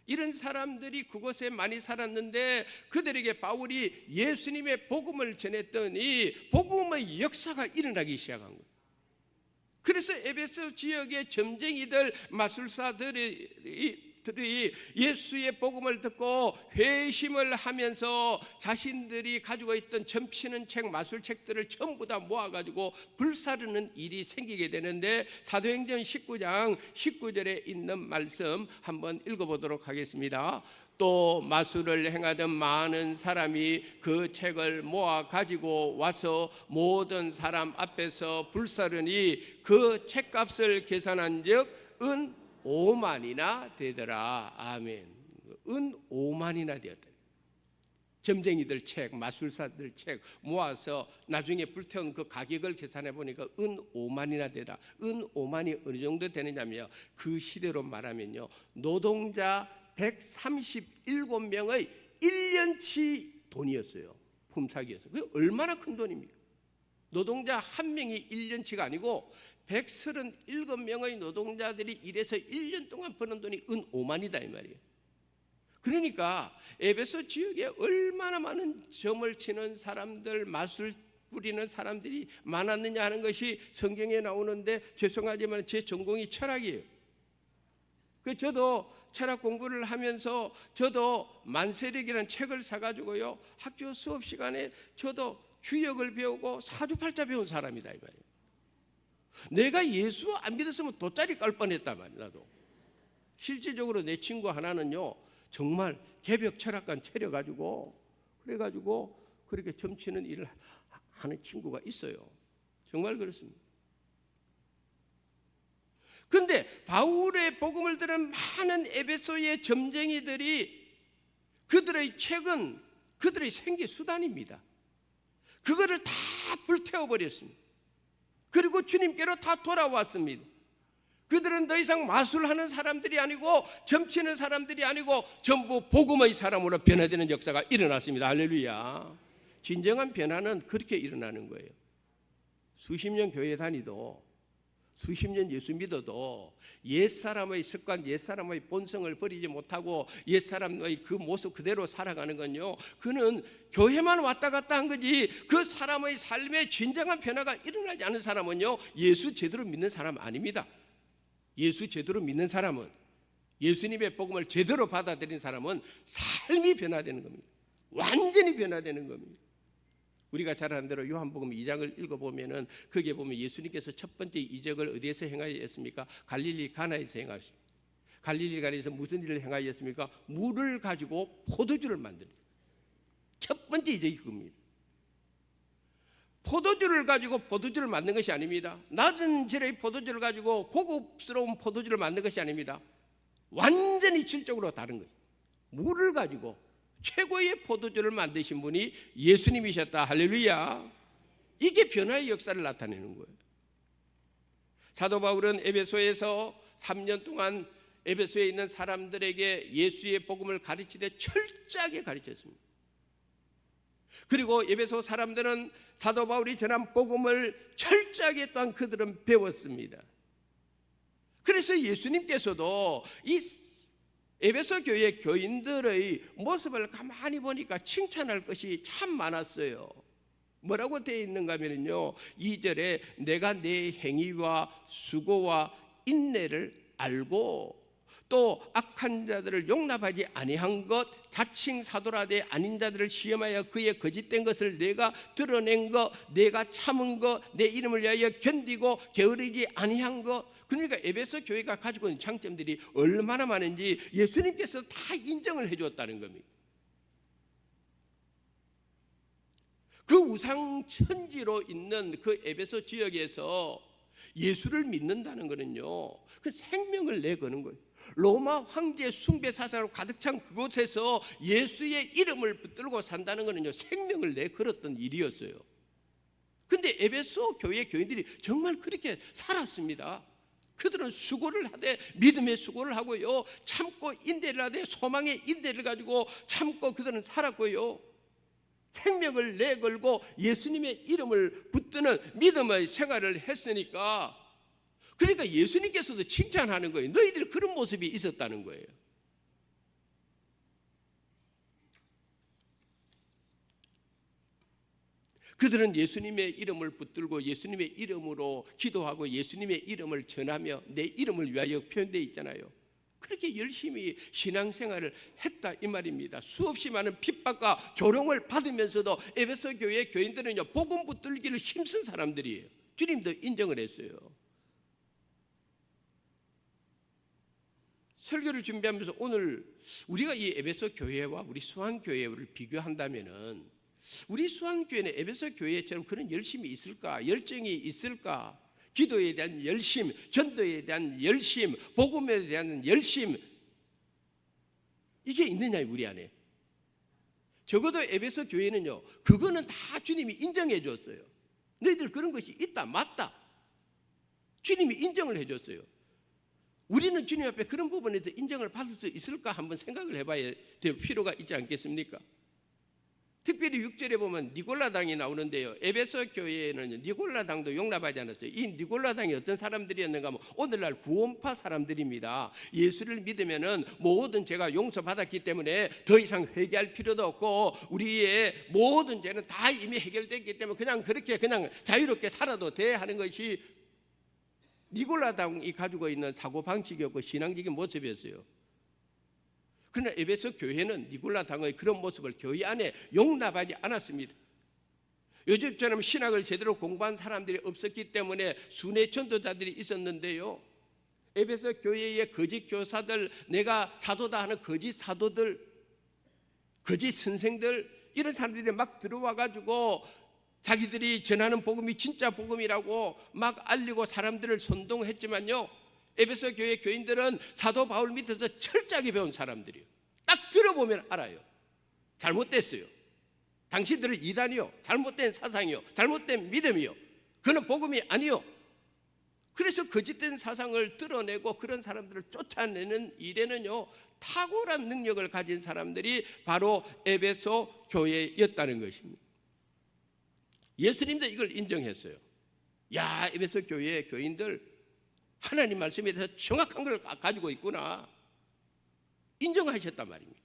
이런 사람들이 그곳에 많이 살았는데, 그들에게 바울이 예수님의 복음을 전했더니 복음의 역사가 일어나기 시작한 거예요. 그래서 에베소 지역의 점쟁이들, 마술사들이 예수의 복음을 듣고 회심을 하면서 자신들이 가지고 있던 점치는 책, 마술책들을 전부 다 모아가지고 불사르는 일이 생기게 되는데, 사도행전 19장 19절에 있는 말씀 한번 읽어보도록 하겠습니다. 또 마술을 행하던 많은 사람이 그 책을 모아 가지고 와서 모든 사람 앞에서 불사르니 그 책값을 계산한즉 은 5만이나 되더라. 아멘. 은 5만이나 되었다. 점쟁이들 책, 마술사들 책 모아서 나중에 불태운 그 가격을 계산해 보니까 은 5만이나 되다. 은 5만이 어느 정도 되느냐면요, 그 시대로 말하면요, 노동자 137명의 1년치 돈이었어요. 품삯이었어요. 그게 얼마나 큰 돈입니까? 노동자 한 명이 1년치가 아니고 137명의 노동자들이 일해서 1년 동안 버는 돈이 은 5만이다 이 말이에요. 그러니까 에베소 지역에 얼마나 많은 점을 치는 사람들, 마술 부리는 사람들이 많았느냐 하는 것이 성경에 나오는데, 죄송하지만 제 전공이 철학이에요. 저도 철학 공부를 하면서 저도 만세력이라는 책을 사가지고요, 학교 수업 시간에 저도 주역을 배우고 사주팔자 배운 사람이다 이 말이에요. 내가 예수 안 믿었으면 돗자리 깔 뻔했단 말이야. 나도 실질적으로 내 친구 하나는요, 정말 개벽 철학관 차려가지고 그래가지고 그렇게 점치는 일을 하는 친구가 있어요. 정말 그렇습니다. 그런데 바울의 복음을 들은 많은 에베소의 점쟁이들이, 그들의 책은 그들의 생계 수단입니다. 그거를 다 불태워버렸습니다. 그리고 주님께로 다 돌아왔습니다. 그들은 더 이상 마술하는 사람들이 아니고 점치는 사람들이 아니고 전부 복음의 사람으로 변화되는 역사가 일어났습니다. 할렐루야. 진정한 변화는 그렇게 일어나는 거예요. 수십 년 교회 다니도, 수십 년 예수 믿어도 옛사람의 습관, 옛사람의 본성을 버리지 못하고 옛사람의 그 모습 그대로 살아가는 건요, 그는 교회만 왔다 갔다 한 거지, 그 사람의 삶에 진정한 변화가 일어나지 않은 사람은요, 예수 제대로 믿는 사람 아닙니다. 예수 제대로 믿는 사람은, 예수님의 복음을 제대로 받아들인 사람은 삶이 변화되는 겁니다. 완전히 변화되는 겁니다. 우리가 잘 아는 대로 요한복음 2장을 읽어보면은 거기에 보면 예수님께서 첫 번째 이적을 어디에서 행하였습니까? 갈릴리 가나에서 행하셨습니다. 갈릴리 가나에서 무슨 일을 행하였습니까? 물을 가지고 포도주를 만드는, 첫 번째 이적이 그겁니다. 포도주를 가지고 포도주를 만든 것이 아닙니다. 낮은 질의 포도주를 가지고 고급스러운 포도주를 만든 것이 아닙니다. 완전히 질적으로 다른 거예요. 물을 가지고 최고의 포도주를 만드신 분이 예수님이셨다. 할렐루야. 이게 변화의 역사를 나타내는 거예요. 사도 바울은 에베소에서 3년 동안 에베소에 있는 사람들에게 예수의 복음을 가르치되 철저하게 가르쳤습니다. 그리고 에베소 사람들은 사도 바울이 전한 복음을 철저하게 또한 그들은 배웠습니다. 그래서 예수님께서도 이 에베소 교회 교인들의 모습을 가만히 보니까 칭찬할 것이 참 많았어요. 뭐라고 되어 있는가 하면요, 2절에 내가 내 행위와 수고와 인내를 알고 또 악한 자들을 용납하지 아니한 것, 자칭 사도라되 아닌 자들을 시험하여 그의 거짓된 것을 내가 드러낸 것, 내가 참은 것, 내 이름을 위하여 견디고 게으르지 아니한 것. 그러니까 에베소 교회가 가지고 있는 장점들이 얼마나 많은지 예수님께서 다 인정을 해주었다는 겁니다. 그 우상 천지로 있는 그 에베소 지역에서 예수를 믿는다는 것은요, 그 생명을 내거는 거예요. 로마 황제 숭배 사상으로 가득 찬 그곳에서 예수의 이름을 붙들고 산다는 것은요, 생명을 내걸었던 일이었어요. 근데 에베소 교회 교인들이 정말 그렇게 살았습니다. 그들은 수고를 하되 믿음의 수고를 하고요, 참고 인내를 하되 소망의 인내를 가지고 참고 그들은 살았고요, 생명을 내걸고 예수님의 이름을 붙드는 믿음의 생활을 했으니까, 그러니까 예수님께서도 칭찬하는 거예요. 너희들이 그런 모습이 있었다는 거예요. 그들은 예수님의 이름을 붙들고 예수님의 이름으로 기도하고 예수님의 이름을 전하며 내 이름을 위하여 표현되어 있잖아요. 그렇게 열심히 신앙생활을 했다 이 말입니다. 수없이 많은 핍박과 조롱을 받으면서도 에베소 교회 교인들은요, 복음 붙들기를 힘쓴 사람들이에요. 주님도 인정을 했어요. 설교를 준비하면서 오늘 우리가 이 에베소 교회와 우리 수완교회를 비교한다면은, 우리 수완교회는 에베소 교회처럼 그런 열심이 있을까? 열정이 있을까? 기도에 대한 열심, 전도에 대한 열심, 복음에 대한 열심, 이게 있느냐 우리 안에? 적어도 에베소 교회는요, 그거는 다 주님이 인정해 줬어요. 너희들 그런 것이 있다, 맞다, 주님이 인정을 해 줬어요. 우리는 주님 앞에 그런 부분에서 인정을 받을 수 있을까 한번 생각을 해봐야 될 필요가 있지 않겠습니까? 특별히 6절에 보면 니골라당이 나오는데요, 에베소 교회에는 니골라당도 용납하지 않았어요. 이 니골라당이 어떤 사람들이었는가 하면 오늘날 구원파 사람들입니다. 예수를 믿으면은 모든 죄가 용서받았기 때문에 더 이상 회개할 필요도 없고 우리의 모든 죄는 다 이미 해결됐기 때문에 그냥 그렇게 그냥 자유롭게 살아도 돼 하는 것이 니골라당이 가지고 있는 사고방식이었고 신앙적인 모습이었어요. 그러나 에베소 교회는 니골라당의 그런 모습을 교회 안에 용납하지 않았습니다. 요즘처럼 신학을 제대로 공부한 사람들이 없었기 때문에 순회 전도자들이 있었는데요, 에베소 교회의 거짓 교사들, 내가 사도다 하는 거짓 사도들, 거짓 선생들, 이런 사람들이 막 들어와 가지고 자기들이 전하는 복음이 진짜 복음이라고 막 알리고 사람들을 선동했지만요, 에베소 교회 교인들은 사도 바울 밑에서 철저하게 배운 사람들이에요. 딱 들어보면 알아요. 잘못됐어요. 당신들은 이단이요, 잘못된 사상이요, 잘못된 믿음이요, 그는 복음이 아니요. 그래서 거짓된 사상을 드러내고 그런 사람들을 쫓아내는 일에는요, 탁월한 능력을 가진 사람들이 바로 에베소 교회였다는 것입니다. 예수님도 이걸 인정했어요. 야, 에베소 교회 교인들 하나님 말씀에 대해서 정확한 걸 가지고 있구나, 인정하셨단 말입니다.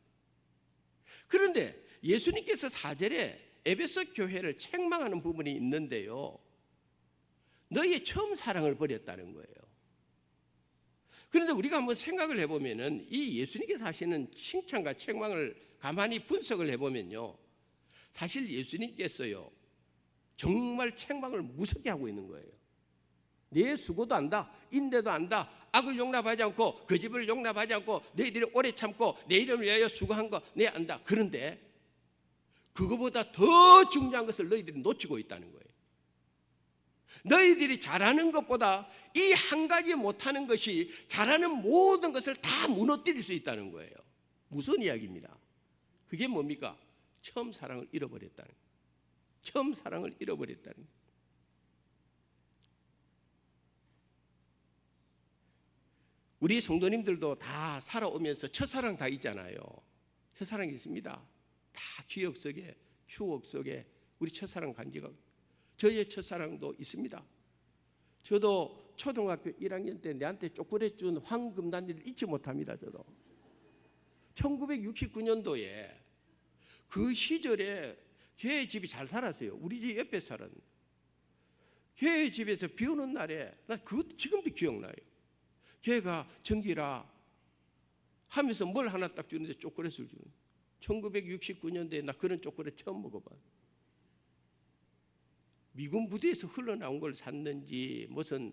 그런데 예수님께서 4절에 에베소 교회를 책망하는 부분이 있는데요, 너희의 처음 사랑을 버렸다는 거예요. 그런데 우리가 한번 생각을 해보면은 이 예수님께서 하시는 칭찬과 책망을 가만히 분석을 해보면요, 사실 예수님께서요 정말 책망을 무섭게 하고 있는 거예요. 내 수고도 안다, 인내도 안다, 악을 용납하지 않고 거짓을 용납하지 않고 너희들이 오래 참고 내 이름을 위하여 수고한 거 내 안다. 그런데 그거보다 더 중요한 것을 너희들이 놓치고 있다는 거예요. 너희들이 잘하는 것보다 이 한 가지 못하는 것이 잘하는 모든 것을 다 무너뜨릴 수 있다는 거예요. 무슨 이야기입니다. 그게 뭡니까? 처음 사랑을 잃어버렸다는 거예요. 처음 사랑을 잃어버렸다는 거예요. 우리 성도님들도 다 살아오면서 첫사랑 다 있잖아요. 첫사랑이 있습니다. 다 기억 속에, 추억 속에 우리 첫사랑 간직하고, 저의 첫사랑도 있습니다. 저도 초등학교 1학년 때 내한테 초콜릿 준 황금단지를 잊지 못합니다. 저도 1969년도에 그 시절에 걔 집이 잘 살았어요. 우리 집 옆에 살았는데 걔 집에서 비 오는 날에 나 그것도 지금도 기억나요. 걔가 정기라 하면서 뭘 하나 딱 주는데 초콜릿을 주는. 1969년도에 나 그런 초콜릿 처음 먹어봐. 미군 부대에서 흘러나온 걸 샀는지 무슨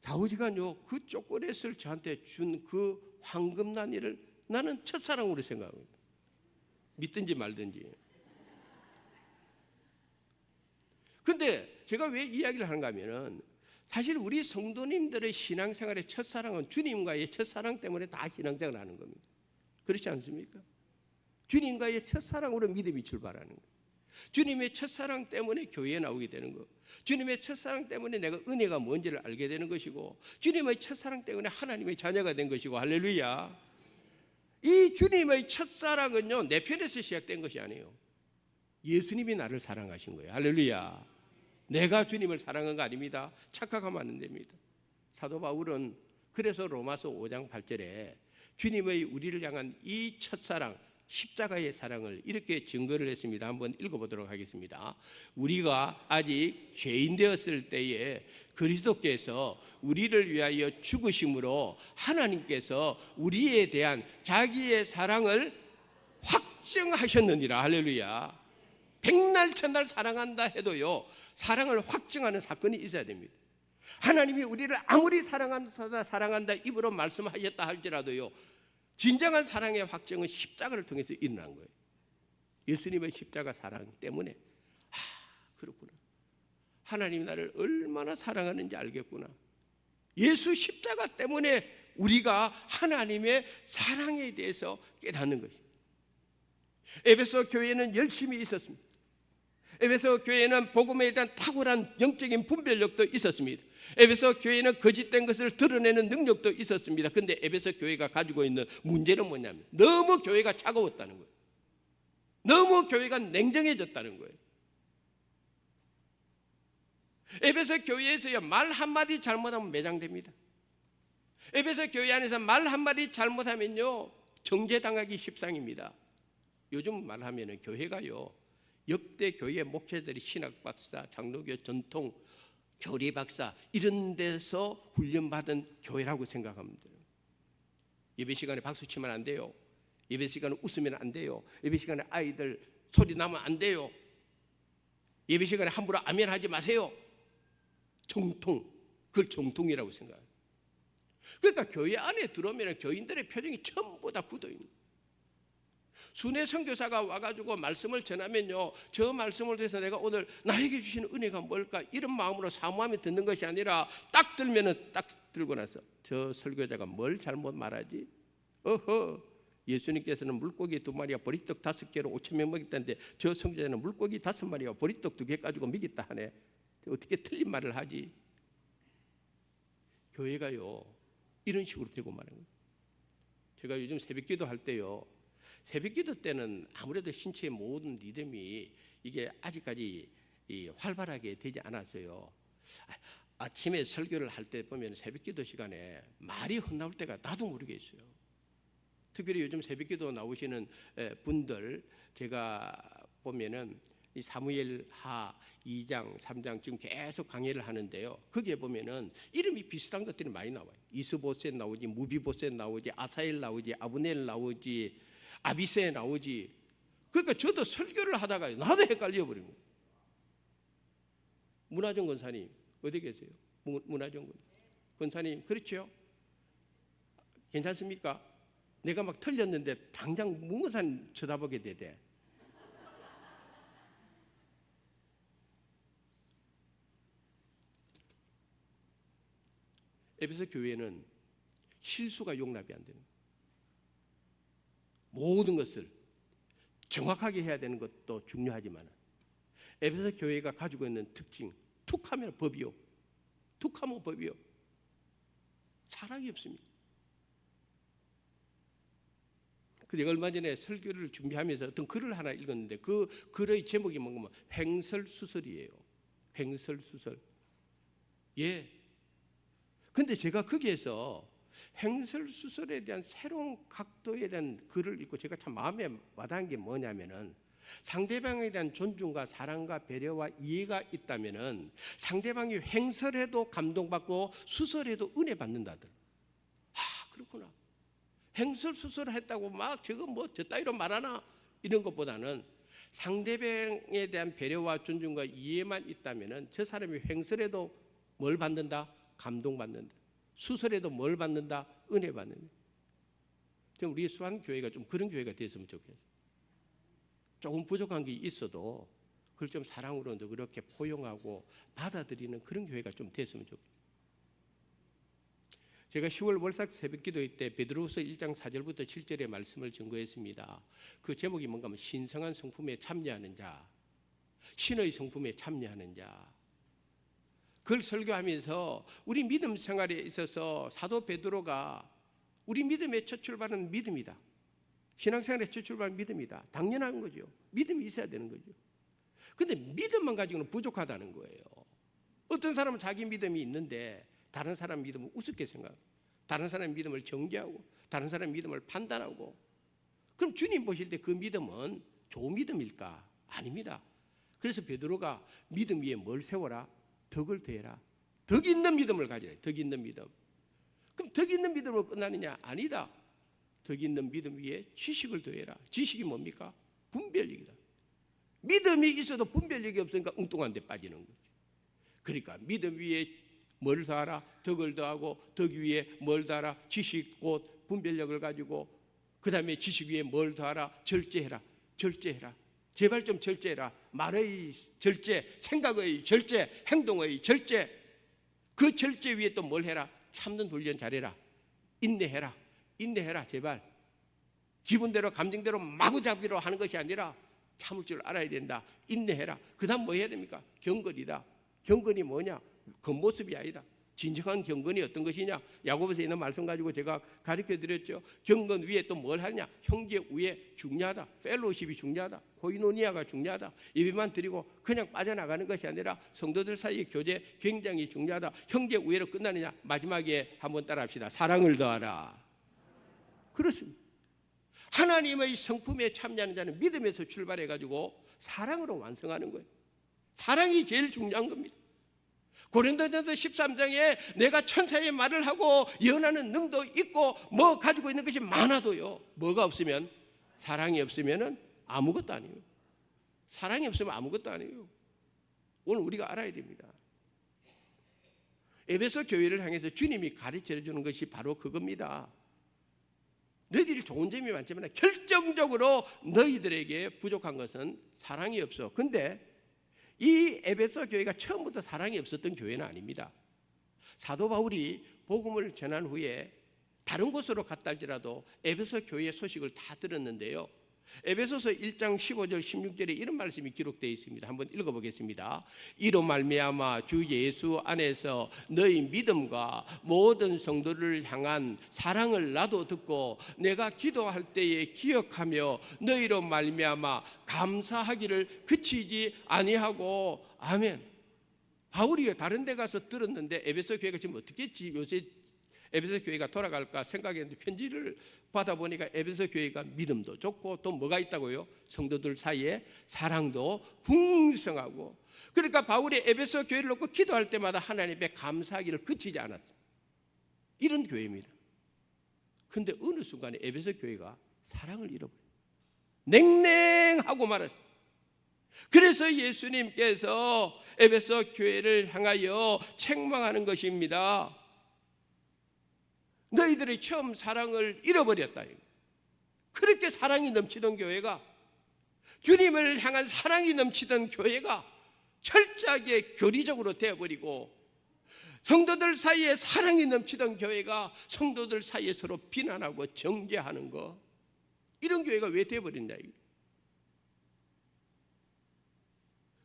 좌우지간요, 그 초콜릿을 저한테 준 그 황금난이를 나는 첫사랑으로 생각합니다. 믿든지 말든지. 근데 제가 왜 이야기를 하는가 하면은 사실 우리 성도님들의 신앙생활의 첫사랑은 주님과의 첫사랑 때문에 다 신앙생활을 하는 겁니다. 그렇지 않습니까? 주님과의 첫사랑으로 믿음이 출발하는 거예요. 주님의 첫사랑 때문에 교회에 나오게 되는 거, 주님의 첫사랑 때문에 내가 은혜가 뭔지를 알게 되는 것이고, 주님의 첫사랑 때문에 하나님의 자녀가 된 것이고, 할렐루야. 이 주님의 첫사랑은요, 내 편에서 시작된 것이 아니에요. 예수님이 나를 사랑하신 거예요. 할렐루야. 내가 주님을 사랑한 거 아닙니다. 착각하면 안 됩니다. 사도 바울은 그래서 로마서 5장 8절에 주님의 우리를 향한 이 첫사랑, 십자가의 사랑을 이렇게 증거를 했습니다. 한번 읽어보도록 하겠습니다. 우리가 아직 죄인 되었을 때에 그리스도께서 우리를 위하여 죽으심으로 하나님께서 우리에 대한 자기의 사랑을 확증하셨느니라. 할렐루야. 백날 천날 사랑한다 해도요, 사랑을 확증하는 사건이 있어야 됩니다. 하나님이 우리를 아무리 사랑한다 입으로 말씀하셨다 할지라도요, 진정한 사랑의 확증은 십자가를 통해서 일어난 거예요. 예수님의 십자가 사랑 때문에 그렇구나, 하나님이 나를 얼마나 사랑하는지 알겠구나. 예수 십자가 때문에 우리가 하나님의 사랑에 대해서 깨닫는 것입니다. 에베소 교회는 열심히 있었습니다. 에베소 교회는 복음에 대한 탁월한 영적인 분별력도 있었습니다. 에베소 교회는 거짓된 것을 드러내는 능력도 있었습니다. 근데 에베소 교회가 가지고 있는 문제는 뭐냐면 너무 교회가 차가웠다는 거예요. 너무 교회가 냉정해졌다는 거예요. 에베소 교회에서요, 말 한마디 잘못하면 매장됩니다. 에베소 교회 안에서 말 한마디 잘못하면요, 정죄당하기 십상입니다. 요즘 말하면 교회가요, 역대 교회 목회자들이 신학 박사, 장로교 전통 교리 박사 이런 데서 훈련받은 교회라고 생각하면 돼요. 예배 시간에 박수 치면 안 돼요. 예배 시간에 웃으면 안 돼요. 예배 시간에 아이들 소리 나면 안 돼요. 예배 시간에 함부로 아멘 하지 마세요. 정통, 그걸 정통이라고 생각해요. 그러니까 교회 안에 들어오면 교인들의 표정이 전부 다 굳어있는 거예요. 순회 선교사가 와가지고 말씀을 전하면요, 저 말씀을 통해서 내가 오늘 나에게 주시는 은혜가 뭘까, 이런 마음으로 사모함이 듣는 것이 아니라 딱 들면은 딱 들고 나서 저 설교자가 뭘 잘못 말하지? 어허, 예수님께서는 물고기 2마리와 보리떡 5개로 5,000명 먹였다는데 저 선교자는 물고기 5마리와 보리떡 2개 가지고 먹였다 하네. 어떻게 틀린 말을 하지? 교회가요, 이런 식으로 되고 마는 거예요. 제가 요즘 새벽기도 할 때요, 새벽기도 때는 아무래도 신체의 모든 리듬이 이게 아직까지 활발하게 되지 않았어요. 아침에 설교를 할 때 보면 새벽기도 시간에 말이 헛나올 때가 나도 모르겠어요. 특별히 요즘 새벽기도 나오시는 분들 제가 보면은 이 사무엘하 2장, 3장 지금 계속 강의를 하는데요. 거기에 보면은 이름이 비슷한 것들이 많이 나와요. 이스보셋 나오지, 무비보셋 나오지, 아사엘 나오지, 아브넬 나오지, 아비세 나오지. 그러니까 저도 설교를 하다가 나도 헷갈려 버린 거예요. 문화정 권사님 어디 계세요? 문화정 권사님, 그렇죠? 괜찮습니까? 내가 막 틀렸는데 당장 문고사님 쳐다보게 되대. 에베소 교회는 실수가 용납이 안 되는 거예요. 모든 것을 정확하게 해야 되는 것도 중요하지만 에베소 교회가 가지고 있는 특징, 툭하면 법이요, 툭하면 법이요, 사랑이 없습니다. 내가 얼마 전에 설교를 준비하면서 어떤 글을 하나 읽었는데 그 글의 제목이 뭐냐면 횡설수설이에요. 횡설수설. 예. 근데 제가 거기에서 횡설수설에 대한 새로운 각도에 대한 글을 읽고 제가 참 마음에 와닿은 게 뭐냐면은 상대방에 대한 존중과 사랑과 배려와 이해가 있다면은 상대방이 횡설해도 감동받고 수설해도 은혜 받는다들. 그렇구나. 횡설수설 했다고 막 저거 뭐 저 따위로 말하나 이런 것보다는 상대방에 대한 배려와 존중과 이해만 있다면은 저 사람이 횡설해도 뭘 받는다? 감동받는다. 수설해도 뭘 받는다? 은혜 받는다. 좀 우리 수완교회가 좀 그런 교회가 됐으면 좋겠어요. 조금 부족한 게 있어도 그걸 좀 사랑으로 그렇게 포용하고 받아들이는 그런 교회가 좀 됐으면 좋겠어요. 제가 10월 월삭 새벽기도회 때 베드로후서 1장 4절부터 7절의 말씀을 증거했습니다. 그 제목이 뭔가 하면 신성한 성품에 참여하는 자, 신의 성품에 참여하는 자. 그걸 설교하면서 우리 믿음 생활에 있어서 사도 베드로가 우리 믿음의 첫 출발은 믿음이다. 신앙생활의 첫 출발은 믿음이다. 당연한 거죠. 믿음이 있어야 되는 거죠. 근데 믿음만 가지고는 부족하다는 거예요. 어떤 사람은 자기 믿음이 있는데 다른 사람 믿음을 우습게 생각하고, 다른 사람 믿음을 정죄하고, 다른 사람 믿음을 판단하고, 그럼 주님 보실 때 그 믿음은 좋은 믿음일까? 아닙니다. 그래서 베드로가 믿음 위에 뭘 세워라? 덕을 더해라. 덕 있는 믿음을 가지라. 덕 있는 믿음. 그럼 덕 있는 믿음으로 끝나느냐? 아니다. 덕 있는 믿음 위에 지식을 더해라. 지식이 뭡니까? 분별력이다. 믿음이 있어도 분별력이 없으니까 엉뚱한 데 빠지는 거죠. 그러니까 믿음 위에 뭘 더하라? 덕을 더하고, 덕 위에 뭘 더하라? 지식 곧 분별력을 가지고, 그 다음에 지식 위에 뭘 더하라? 절제해라. 절제해라. 제발 좀 절제해라. 말의 절제, 생각의 절제, 행동의 절제. 그 절제 위에 또 뭘 해라? 참는 훈련 잘해라. 인내해라. 인내해라. 제발. 기분대로 감정대로 마구잡이로 하는 것이 아니라 참을 줄 알아야 된다. 인내해라. 그 다음 뭐 해야 됩니까? 경건이다. 경건이 뭐냐? 겉모습이 아니다. 진정한 경건이 어떤 것이냐? 야고보서에 있는 말씀 가지고 제가 가르쳐 드렸죠. 경건 위에 또 뭘 하냐? 형제 위에 중요하다. 펠로십이 중요하다. 코이노니아가 중요하다. 예배만 드리고 그냥 빠져나가는 것이 아니라 성도들 사이의 교제 굉장히 중요하다. 형제 우애로 끝나느냐? 마지막에 한번 따라합시다. 사랑을 더하라. 그렇습니다. 하나님의 성품에 참여하는 자는 믿음에서 출발해 가지고 사랑으로 완성하는 거예요. 사랑이 제일 중요한 겁니다. 고린도전서 13장에 내가 천사의 말을 하고 예언하는 능도 있고 뭐 가지고 있는 것이 많아도요, 뭐가 없으면, 사랑이 없으면 아무것도 아니에요. 사랑이 없으면 아무것도 아니에요. 오늘 우리가 알아야 됩니다. 에베소 교회를 향해서 주님이 가르쳐 주는 것이 바로 그겁니다. 너희들이 좋은 점이 많지만 결정적으로 너희들에게 부족한 것은 사랑이 없어. 근데 이 에베소 교회가 처음부터 사랑이 없었던 교회는 아닙니다. 사도 바울이 복음을 전한 후에 다른 곳으로 갔다 할지라도 에베소 교회의 소식을 다 들었는데요. 에베소서 1장 15절 16절에 이런 말씀이 기록되어 있습니다. 한번 읽어보겠습니다. 이로 말미암아 주 예수 안에서 너희 믿음과 모든 성도를 향한 사랑을 나도 듣고 내가 기도할 때에 기억하며 너희로 말미암아 감사하기를 그치지 아니하고. 아멘. 바울이 다른 데 가서 들었는데 에베소 교회가 지금 어떻게 했지? 요새 에베소 교회가 돌아갈까 생각했는데 편지를 받아보니까 에베소 교회가 믿음도 좋고 또 뭐가 있다고요? 성도들 사이에 사랑도 풍성하고. 그러니까 바울이 에베소 교회를 놓고 기도할 때마다 하나님께 감사하기를 그치지 않았어요. 이런 교회입니다. 그런데 어느 순간에 에베소 교회가 사랑을 잃어버려요. 냉랭하고 말았어요. 그래서 예수님께서 에베소 교회를 향하여 책망하는 것입니다. 너희들이 처음 사랑을 잃어버렸다. 그렇게 사랑이 넘치던 교회가, 주님을 향한 사랑이 넘치던 교회가 철저하게 교리적으로 되어버리고, 성도들 사이에 사랑이 넘치던 교회가 성도들 사이에 서로 비난하고 정죄하는 거, 이런 교회가 왜 되어버린다.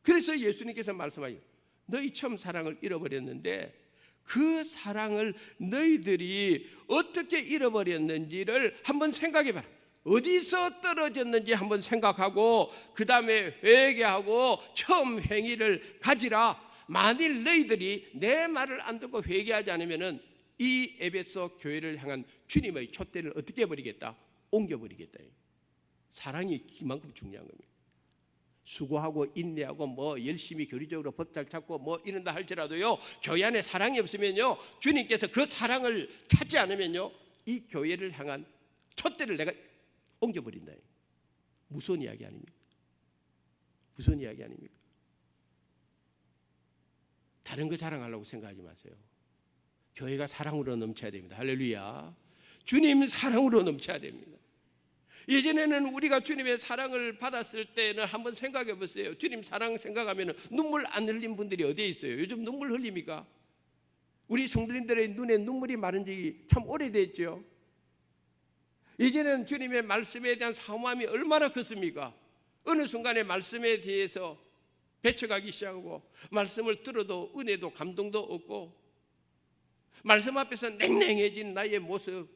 그래서 예수님께서 말씀하시죠. 너희 처음 사랑을 잃어버렸는데 그 사랑을 너희들이 어떻게 잃어버렸는지를 한번 생각해봐. 어디서 떨어졌는지 한번 생각하고 그 다음에 회개하고 처음 행위를 가지라. 만일 너희들이 내 말을 안 듣고 회개하지 않으면 이 에베소 교회를 향한 주님의 촛대를 어떻게 해버리겠다? 옮겨버리겠다. 사랑이 이만큼 중요한 겁니다. 수고하고 인내하고 뭐 열심히 교리적으로 법 잘 찾고 뭐 이런다 할지라도요, 교회 안에 사랑이 없으면요, 주님께서 그 사랑을 찾지 않으면요, 이 교회를 향한 촛대를 내가 옮겨버린다. 무서운 이야기 아닙니까? 무서운 이야기 아닙니까? 다른 거 자랑하려고 생각하지 마세요. 교회가 사랑으로 넘쳐야 됩니다. 할렐루야. 주님 사랑으로 넘쳐야 됩니다. 예전에는 우리가 주님의 사랑을 받았을 때는 한번 생각해 보세요. 주님 사랑 생각하면 눈물 안 흘린 분들이 어디에 있어요? 요즘 눈물 흘립니까? 우리 성도님들의 눈에 눈물이 마른 지 참 오래됐죠. 예전에는 주님의 말씀에 대한 사모함이 얼마나 컸습니까? 어느 순간에 말씀에 대해서 배쳐가기 시작하고, 말씀을 들어도 은혜도 감동도 없고, 말씀 앞에서 냉랭해진 나의 모습.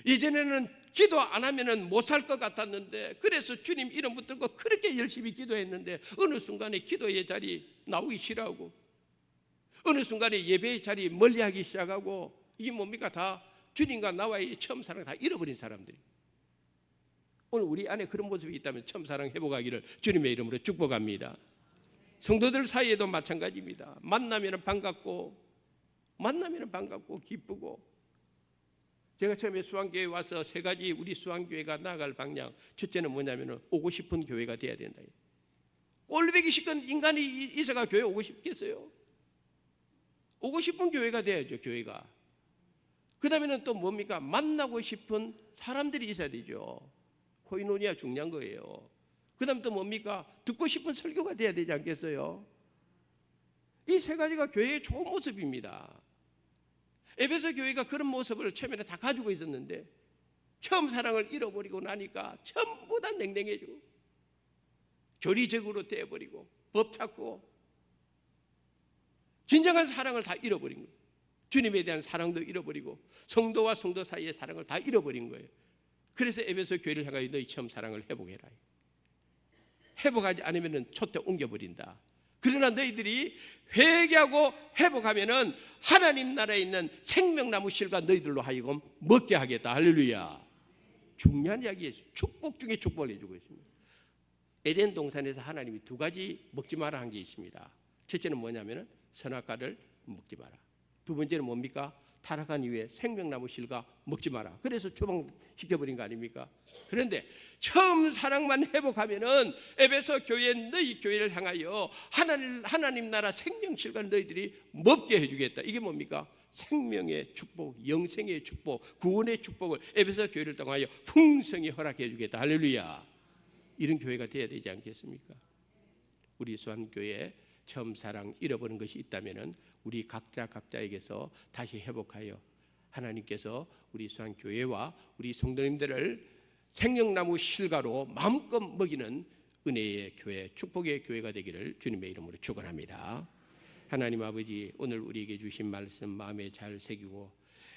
예전에는 기도 안 하면 못 살 것 같았는데, 그래서 주님 이름 붙들고 그렇게 열심히 기도했는데, 어느 순간에 기도의 자리 나오기 싫어하고, 어느 순간에 예배의 자리 멀리하기 시작하고, 이게 뭡니까? 다 주님과 나와의 처음 사랑 다 잃어버린 사람들이. 오늘 우리 안에 그런 모습이 있다면 처음 사랑 회복하기를 주님의 이름으로 축복합니다. 성도들 사이에도 마찬가지입니다. 만나면 반갑고 기쁘고. 제가 처음에 수원교회 와서 세 가지 우리 수원교회가 나아갈 방향, 첫째는 뭐냐면 오고 싶은 교회가 돼야 된다. 꼴배기 싫은 인간이 있어가 교회 오고 싶겠어요? 오고 싶은 교회가 돼야죠. 교회가. 그 다음에는 또 뭡니까? 만나고 싶은 사람들이 있어야 되죠. 코이노니아 중요한 거예요. 그 다음 또 뭡니까? 듣고 싶은 설교가 돼야 되지 않겠어요? 이 세 가지가 교회의 좋은 모습입니다. 에베소 교회가 그런 모습을 처음에는 다 가지고 있었는데, 처음 사랑을 잃어버리고 나니까 전부 다 냉랭해지고, 교리적으로 되어버리고, 법 찾고, 진정한 사랑을 다 잃어버린 거예요. 주님에 대한 사랑도 잃어버리고, 성도와 성도 사이의 사랑을 다 잃어버린 거예요. 그래서 에베소 교회를 향하여 너희 처음 사랑을 회복해라. 회복하지 않으면 촛대 옮겨버린다. 그러나 너희들이 회개하고 회복하면은 하나님 나라에 있는 생명나무 실과 너희들로 하여금 먹게 하겠다. 할렐루야. 중요한 이야기예요. 축복 중에 축복을 해주고 있습니다. 에덴 동산에서 하나님이 두 가지 먹지 마라 한 게 있습니다. 첫째는 뭐냐면은 선악과를 먹지 마라. 두 번째는 뭡니까? 타락한 이후에 생명나무 실과 먹지 마라. 그래서 추방시켜버린 거 아닙니까? 그런데 처음 사랑만 회복하면은 에베소 교회 너희 교회를 향하여 하나님 나라 생명실과 너희들이 먹게 해주겠다. 이게 뭡니까? 생명의 축복, 영생의 축복, 구원의 축복을 에베소 교회를 통하여 풍성히 허락해 주겠다. 할렐루야. 이런 교회가 되어야 되지 않겠습니까? 우리 수원교회 처음 사랑 잃어버린 것이 있다면은 우리 각자에게서 다시 회복하여 하나님께서 우리 수원교회와 우리 성도님들을 생명나무 실과로 마음껏 먹이는 은혜의 교회, 축복의 교회가 되기를 주님의 이름으로 축원합니다. 하나님 아버지, 오늘 우리에게 주신 말씀 마음에 잘 새기고,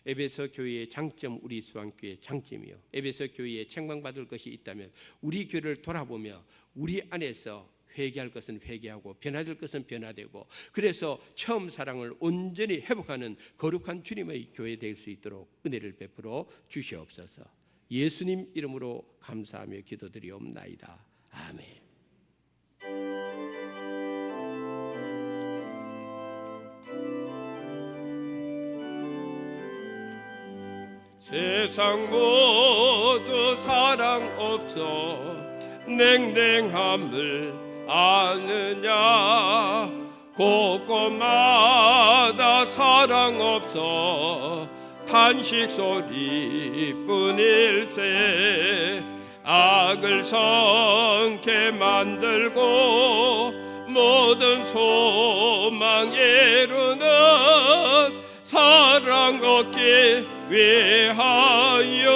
에베소 교회의 장점, 우리 수원교회의 장점이요, 에베소 교회에 책망받을 것이 있다면 우리 교회를 돌아보며 우리 안에서 회개할 것은 회개하고 변화될 것은 변화되고, 그래서 처음 사랑을 온전히 회복하는 거룩한 주님의 교회 될 수 있도록 은혜를 베풀어 주시옵소서. 예수님 이름으로 감사하며 기도드리옵나이다. 아멘. 세상 모두 사랑 없어 냉랭함을 아느냐. 곳곳마다 사랑 없어 탄식 소리뿐일세. 악을 성케 만들고 모든 소망 이루는 사랑 얻기 위하여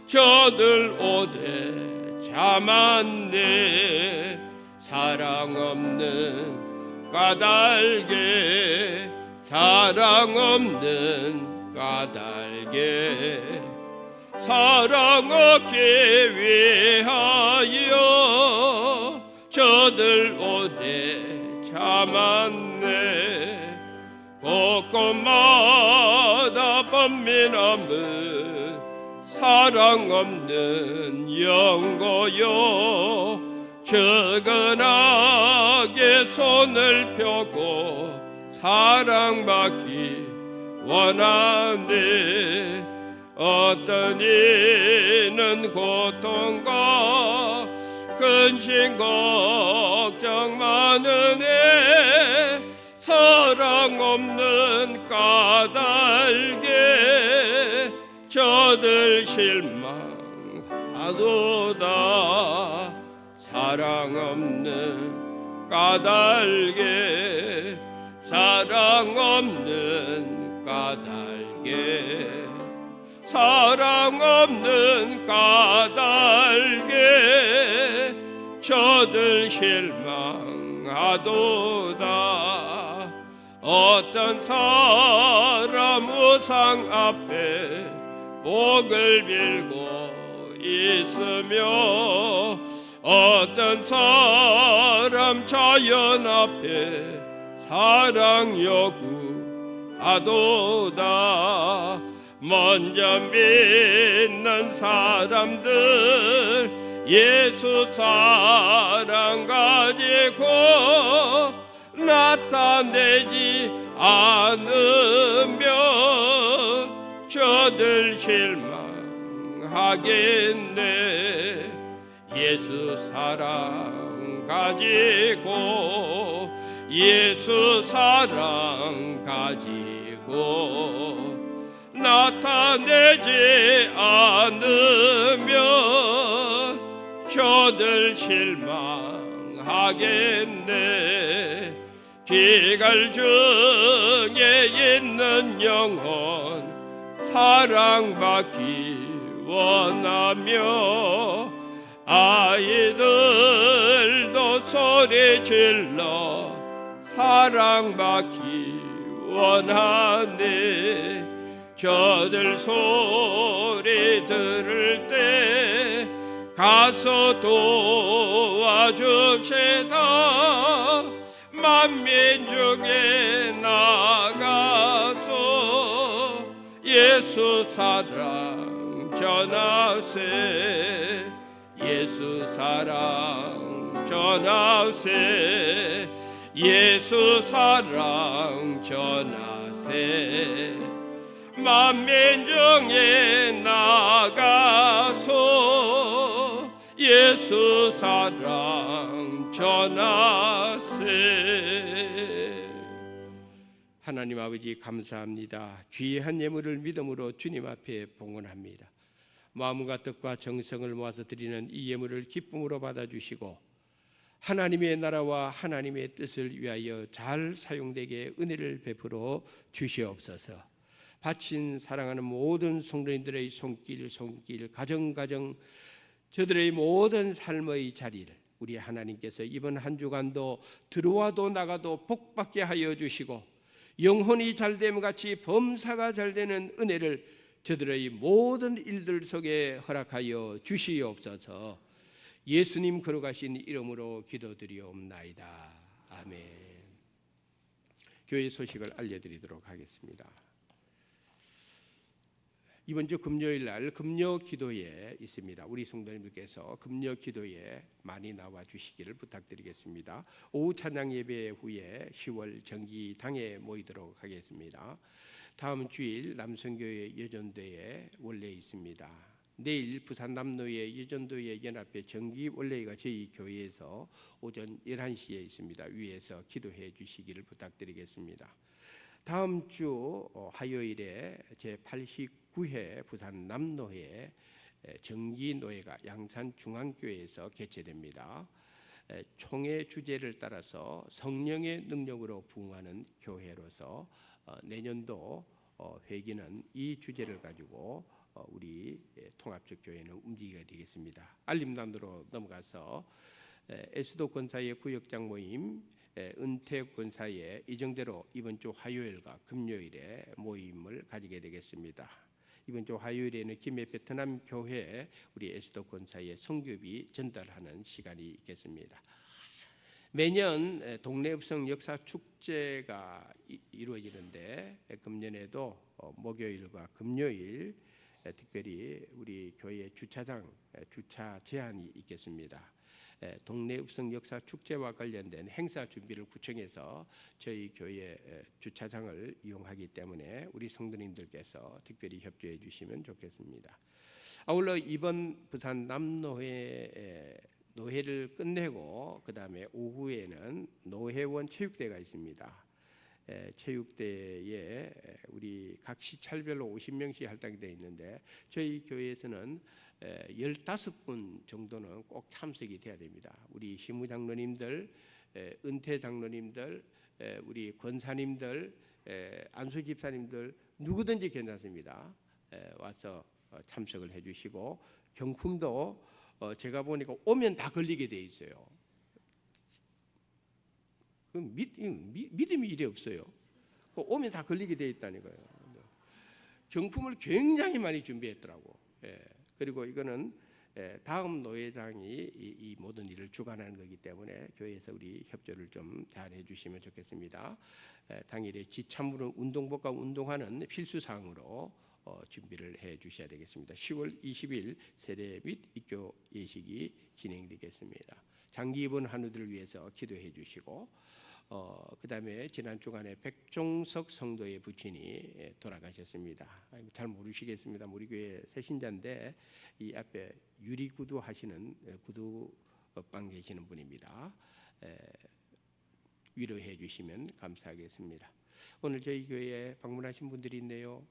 저들 오래 참았네. 사랑 없는 까닭에, 사랑 없는 까닭에 사랑 얻기 위하여 저들 오래 참았네. 곳곳마다 번민함은 사랑 없는 영고요. 적은하게 손을 펴고 사랑받기 원하네. 어떤 이는 고통과 근심 걱정 많으네. 사랑 없는 까닭에 저들 실망하네. 하도다. 사랑 없는 까닭에 사랑 없는 까닭에 사랑 없는 까닭에 저들 실망하도다. 어떤 사람 우상 앞에 복을 빌고 있으며 어떤 사람 자연 앞에 사랑 요구하도다. 먼저 믿는 사람들 예수 사랑 가지고 나타내지 않으면 저들 실망하겠네. 예수 사랑 가지고 예수 사랑 가지고 나타내지 않으면 저들 실망하겠네. 기갈 중에 있는 영혼 사랑받기 원하며 아이들도 소리 질러 사랑받기 원하네. 저들 소리 들을 때 가서 도와줍시다. 만민 중에 나가서 예수 사랑 전하세. 예수 사랑 전하세. 예수 사랑 전하세. 만민 중에 나가서 예수 사랑 전하세. 하나님 아버지 감사합니다. 귀한 예물을 믿음으로 주님 앞에 봉헌합니다. 마음과 뜻과 정성을 모아서 드리는 이 예물을 기쁨으로 받아주시고 하나님의 나라와 하나님의 뜻을 위하여 잘 사용되게 은혜를 베풀어 주시옵소서. 바친 사랑하는 모든 성도님들의 손길 가정 저들의 모든 삶의 자리를 우리 하나님께서 이번 한 주간도 들어와도 나가도 복받게 하여 주시고 영혼이 잘됨 같이 범사가 잘되는 은혜를 저들의 모든 일들 속에 허락하여 주시옵소서. 예수님 걸어가신 이름으로 기도드리옵나이다. 아멘. 교회 소식을 알려드리도록 하겠습니다. 이번 주 금요일 날 금요 기도회 있습니다. 우리 성도님들께서 금요 기도에 많이 나와 주시기를 부탁드리겠습니다. 오후 찬양 예배 후에 10월 정기당에 모이도록 하겠습니다. 다음 주일 남성교회 예전도에 원래 있습니다. 내일 부산 남로의 예전도회 연합회 정기 원래가 저희 교회에서 오전 11시에 있습니다. 위에서 기도해 주시기를 부탁드리겠습니다. 다음 주 화요일에 제89회 부산 남로회 정기노회가 양산중앙교회에서 개최됩니다. 총회 주제를 따라서 성령의 능력으로 부흥하는 교회로서 내년도 회기는 이 주제를 가지고 우리 통합적 교회는 움직이게 되겠습니다. 알림단으로 넘어가서 에스도 권사의 구역장 모임 은퇴 권사의 이정대로 이번 주 화요일과 금요일에 모임을 가지게 되겠습니다. 이번 주 화요일에는 김해 베트남 교회 우리 에스도 권사의 성교비 전달하는 시간이 있겠습니다. 매년 동네 읍성 역사 축제가 이루어지는데 금년에도 목요일과 금요일 특별히 우리 교회 주차장 주차 제한이 있겠습니다. 동네 읍성 역사 축제와 관련된 행사 준비를 구청에서 저희 교회 주차장을 이용하기 때문에 우리 성도님들께서 특별히 협조해 주시면 좋겠습니다. 아울러 이번 부산 남노회 노회를 끝내고 그 다음에 오후에는 노회원 체육대가 있습니다. 체육대에 우리 각 시찰별로 50명씩 할당이 되어 있는데 저희 교회에서는 15분 정도는 꼭 참석이 돼야 됩니다. 우리 시무장로님들, 은퇴 장로님들, 우리 권사님들, 안수 집사님들 누구든지 괜찮습니다. 와서 참석을 해주시고 경품도 제가 보니까 오면 다 걸리게 돼 있어요. 믿음이 이래 없어요. 오면 다 걸리게 돼 있다는 거예요. 경품을 굉장히 많이 준비했더라고. 그리고 이거는 다음 노회장이 이 모든 일을 주관하는 거기 때문에 교회에서 우리 협조를 좀 잘 해주시면 좋겠습니다. 당일에 지참으로 운동복과 운동화는 필수 사항으로 준비를 해 주셔야 되겠습니다. 10월 20일 세례 및 입교 예식이 진행되겠습니다. 장기 입원 한우들을 위해서 기도해 주시고 그다음에 지난 주간에 백종석 성도의 부친이 돌아가셨습니다. 잘 모르시겠습니다. 우리 교회 새신자인데 이 앞에 유리구두 하시는 구두방 계시는 분입니다. 위로해 주시면 감사하겠습니다. 오늘 저희 교회에 방문하신 분들이 있네요.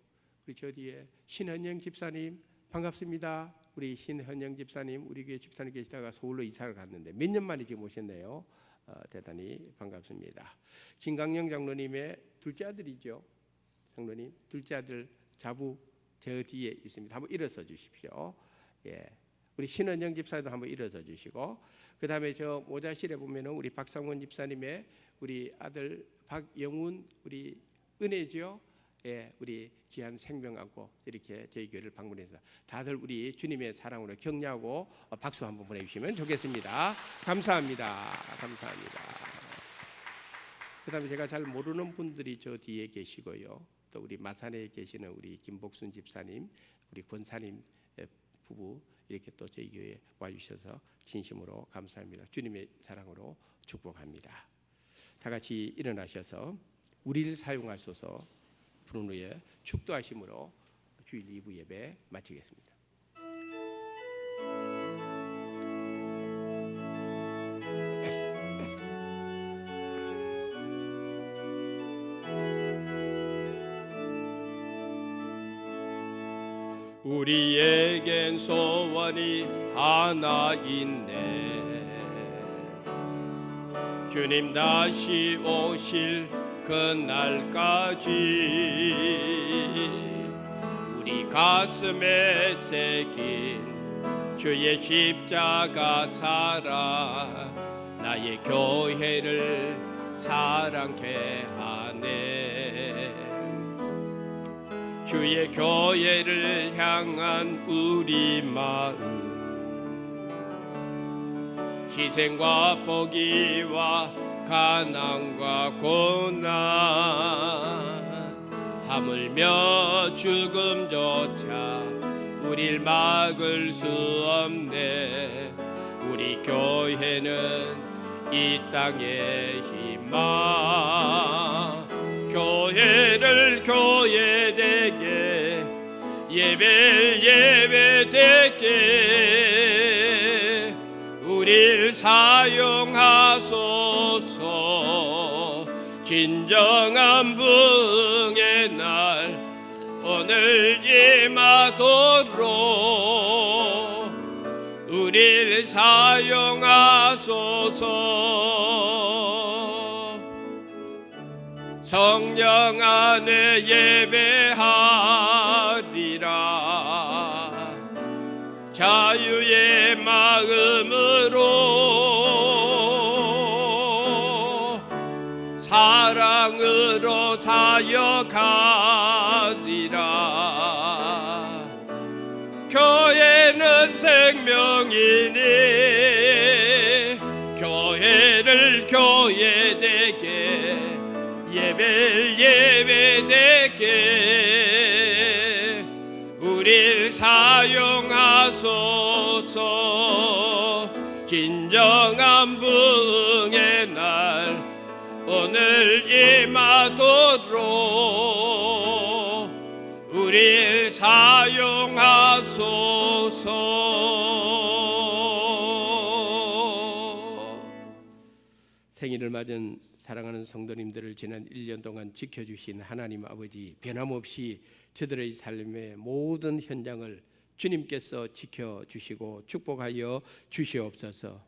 우리 저 뒤에 신현영 집사님 반갑습니다. 우리 신현영 집사님 우리 교회 집사님 계시다가 서울로 이사를 갔는데 몇 년 만에 지금 오셨네요. 대단히 반갑습니다. 김강영 장로님의 둘째 아들이죠. 장로님 둘째 아들 자부 저 뒤에 있습니다. 한번 일어서 주십시오. 우리 신은영 집사도 한번 일어서 주시고 그 다음에 저 모자실에 보면은 우리 박상원 집사님의 우리 아들 박영훈 우리 은혜죠. 우리 귀한 생명 안고 이렇게 저희 교회를 방문해서 다들 우리 주님의 사랑으로 격려하고 박수 한번 보내주시면 좋겠습니다. 감사합니다. 감사합니다. 그다음에 제가 잘 모르는 분들이 저 뒤에 계시고요. 또 우리 마산에 계시는 우리 김복순 집사님, 우리 권사님 부부 이렇게 또 저희 교회에 와주셔서 진심으로 감사합니다. 주님의 사랑으로 축복합니다. 다 같이 일어나셔서 우리를 사용하소서 부른 후에 축도하심으로 주일 2부 예배 마치겠습니다. 우리에겐 소원이 하나 있네. 주님 다시 오실 그날까지 우리 가슴에 새긴 주의 십자가 살아 나의 교회를 사랑케 하네. 주의 교회를 향한 우리 마음 희생과 포기와 가난과 고난 하물며 죽음조차 우릴 막을 수 없네. 우리 교회는 이 땅의 희망 교회를 교회되게 예배를 예배되게 우릴 사용하소서. 진정한 부흥의 날 오늘 임하도록 우릴 사용하소서. 성령 안에 예배하리라. 자유의 마음으로 사랑으로 사역하리라. 교회는 생명이니 교회를 교회되게 예배를 예배되게 우릴 사용하소서. 진정한 부흥의 날 오늘 임하도록 우릴 사용하소서. 생일을 맞은 사랑하는 성도님들을 지난 1년 동안 지켜주신 하나님 아버지, 변함없이 저들의 삶의 모든 현장을 주님께서 지켜주시고 축복하여 주시옵소서.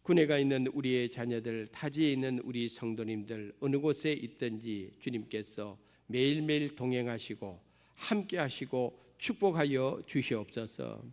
군에 가 있는 우리의 자녀들, 타지에 있는 우리 성도님들 어느 곳에 있든지 주님께서 매일매일 동행하시고 함께하시고 축복하여 주시옵소서.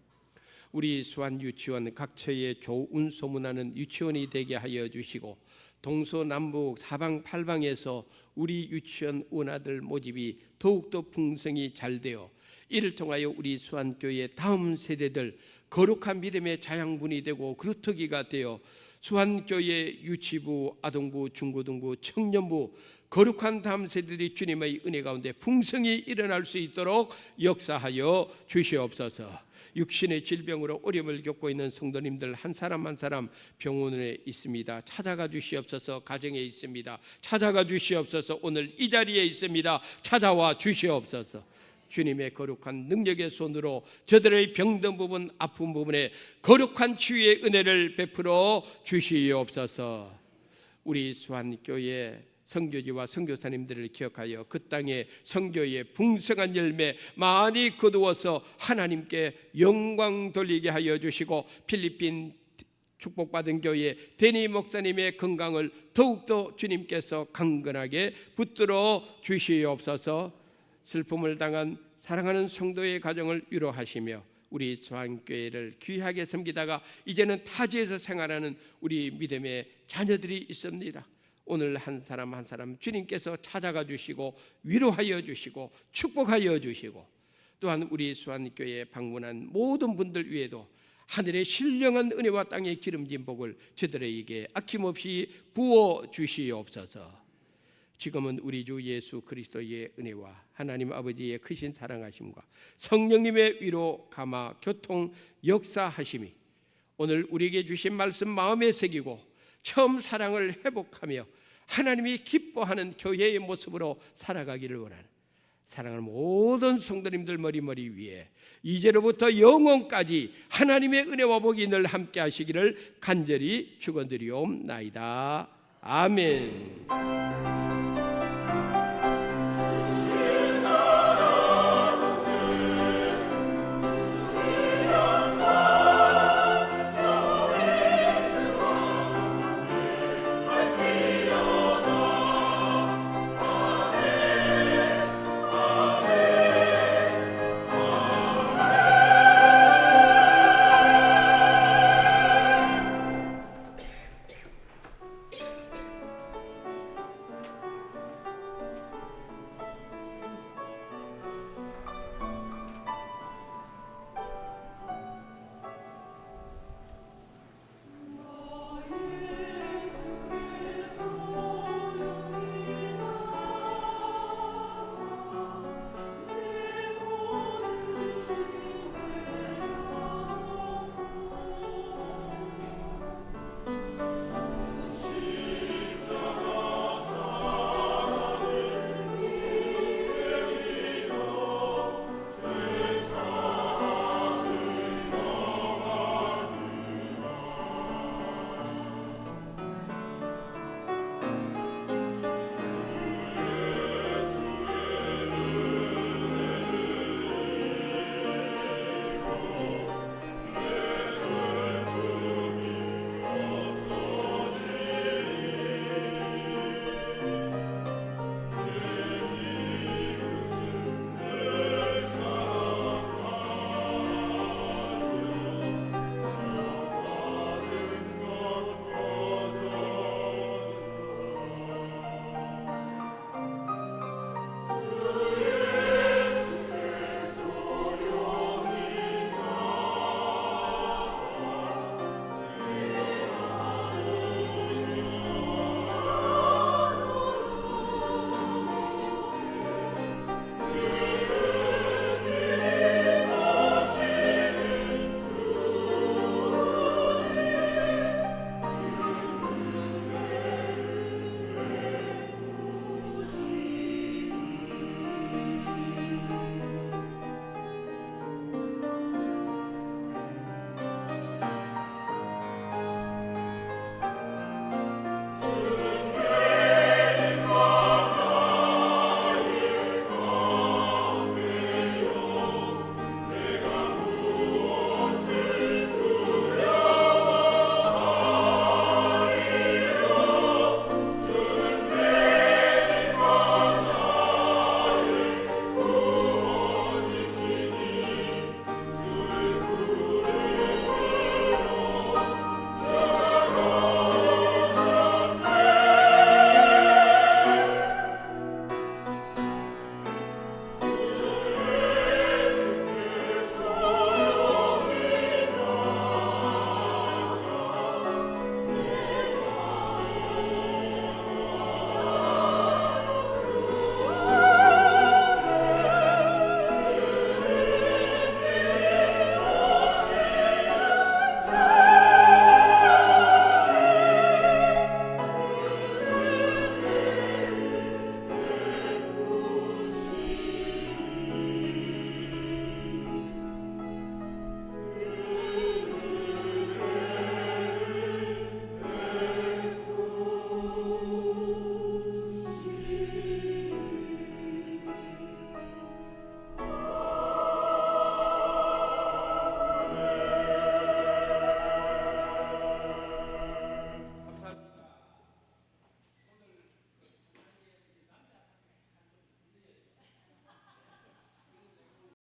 우리 수안 유치원 각처에 좋은 소문나는 유치원이 되게 하여 주시고 동서남북 사방팔방에서 우리 유치원 원아들 모집이 더욱더 풍성히 잘 되어 이를 통하여 우리 수안교회 다음 세대들 거룩한 믿음의 자양분이 되고 그루터기가 되어 수안교회 유치부, 아동부, 중고등부, 청년부 거룩한 다음 세대들이 주님의 은혜 가운데 풍성히 일어날 수 있도록 역사하여 주시옵소서. 육신의 질병으로 어려움을 겪고 있는 성도님들 한 사람 한 사람 병원에 있습니다. 찾아가 주시옵소서. 가정에 있습니다. 찾아가 주시옵소서. 오늘 이 자리에 있습니다. 찾아와 주시옵소서. 주님의 거룩한 능력의 손으로 저들의 병든 부분, 아픈 부분에 거룩한 치유의 은혜를 베풀어 주시옵소서. 우리 수안교회 선교지와 선교사님들을 기억하여 그 땅에 선교의 풍성한 열매 많이 거두어서 하나님께 영광 돌리게 하여 주시고 필리핀 축복받은 교회 데니 목사님의 건강을 더욱더 주님께서 강건하게 붙들어 주시옵소서. 슬픔을 당한 사랑하는 성도의 가정을 위로하시며 우리 수안교회를 귀하게 섬기다가 이제는 타지에서 생활하는 우리 믿음의 자녀들이 있습니다. 오늘 한 사람 한 사람 주님께서 찾아가 주시고 위로하여 주시고 축복하여 주시고 또한 우리 수안교회에 방문한 모든 분들 위에도 하늘의 신령한 은혜와 땅의 기름진 복을 저들에게 아낌없이 부어 주시옵소서. 지금은 우리 주 예수 그리스도의 은혜와 하나님 아버지의 크신 사랑하심과 성령님의 위로 감화 교통 역사하심이 오늘 우리에게 주신 말씀 마음에 새기고 처음 사랑을 회복하며 하나님이 기뻐하는 교회의 모습으로 살아가기를 원하는 사랑하는 모든 성도님들 머리머리 위에 이제로부터 영원까지 하나님의 은혜와 복이 늘 함께 하시기를 간절히 축원드리옵나이다. 아멘.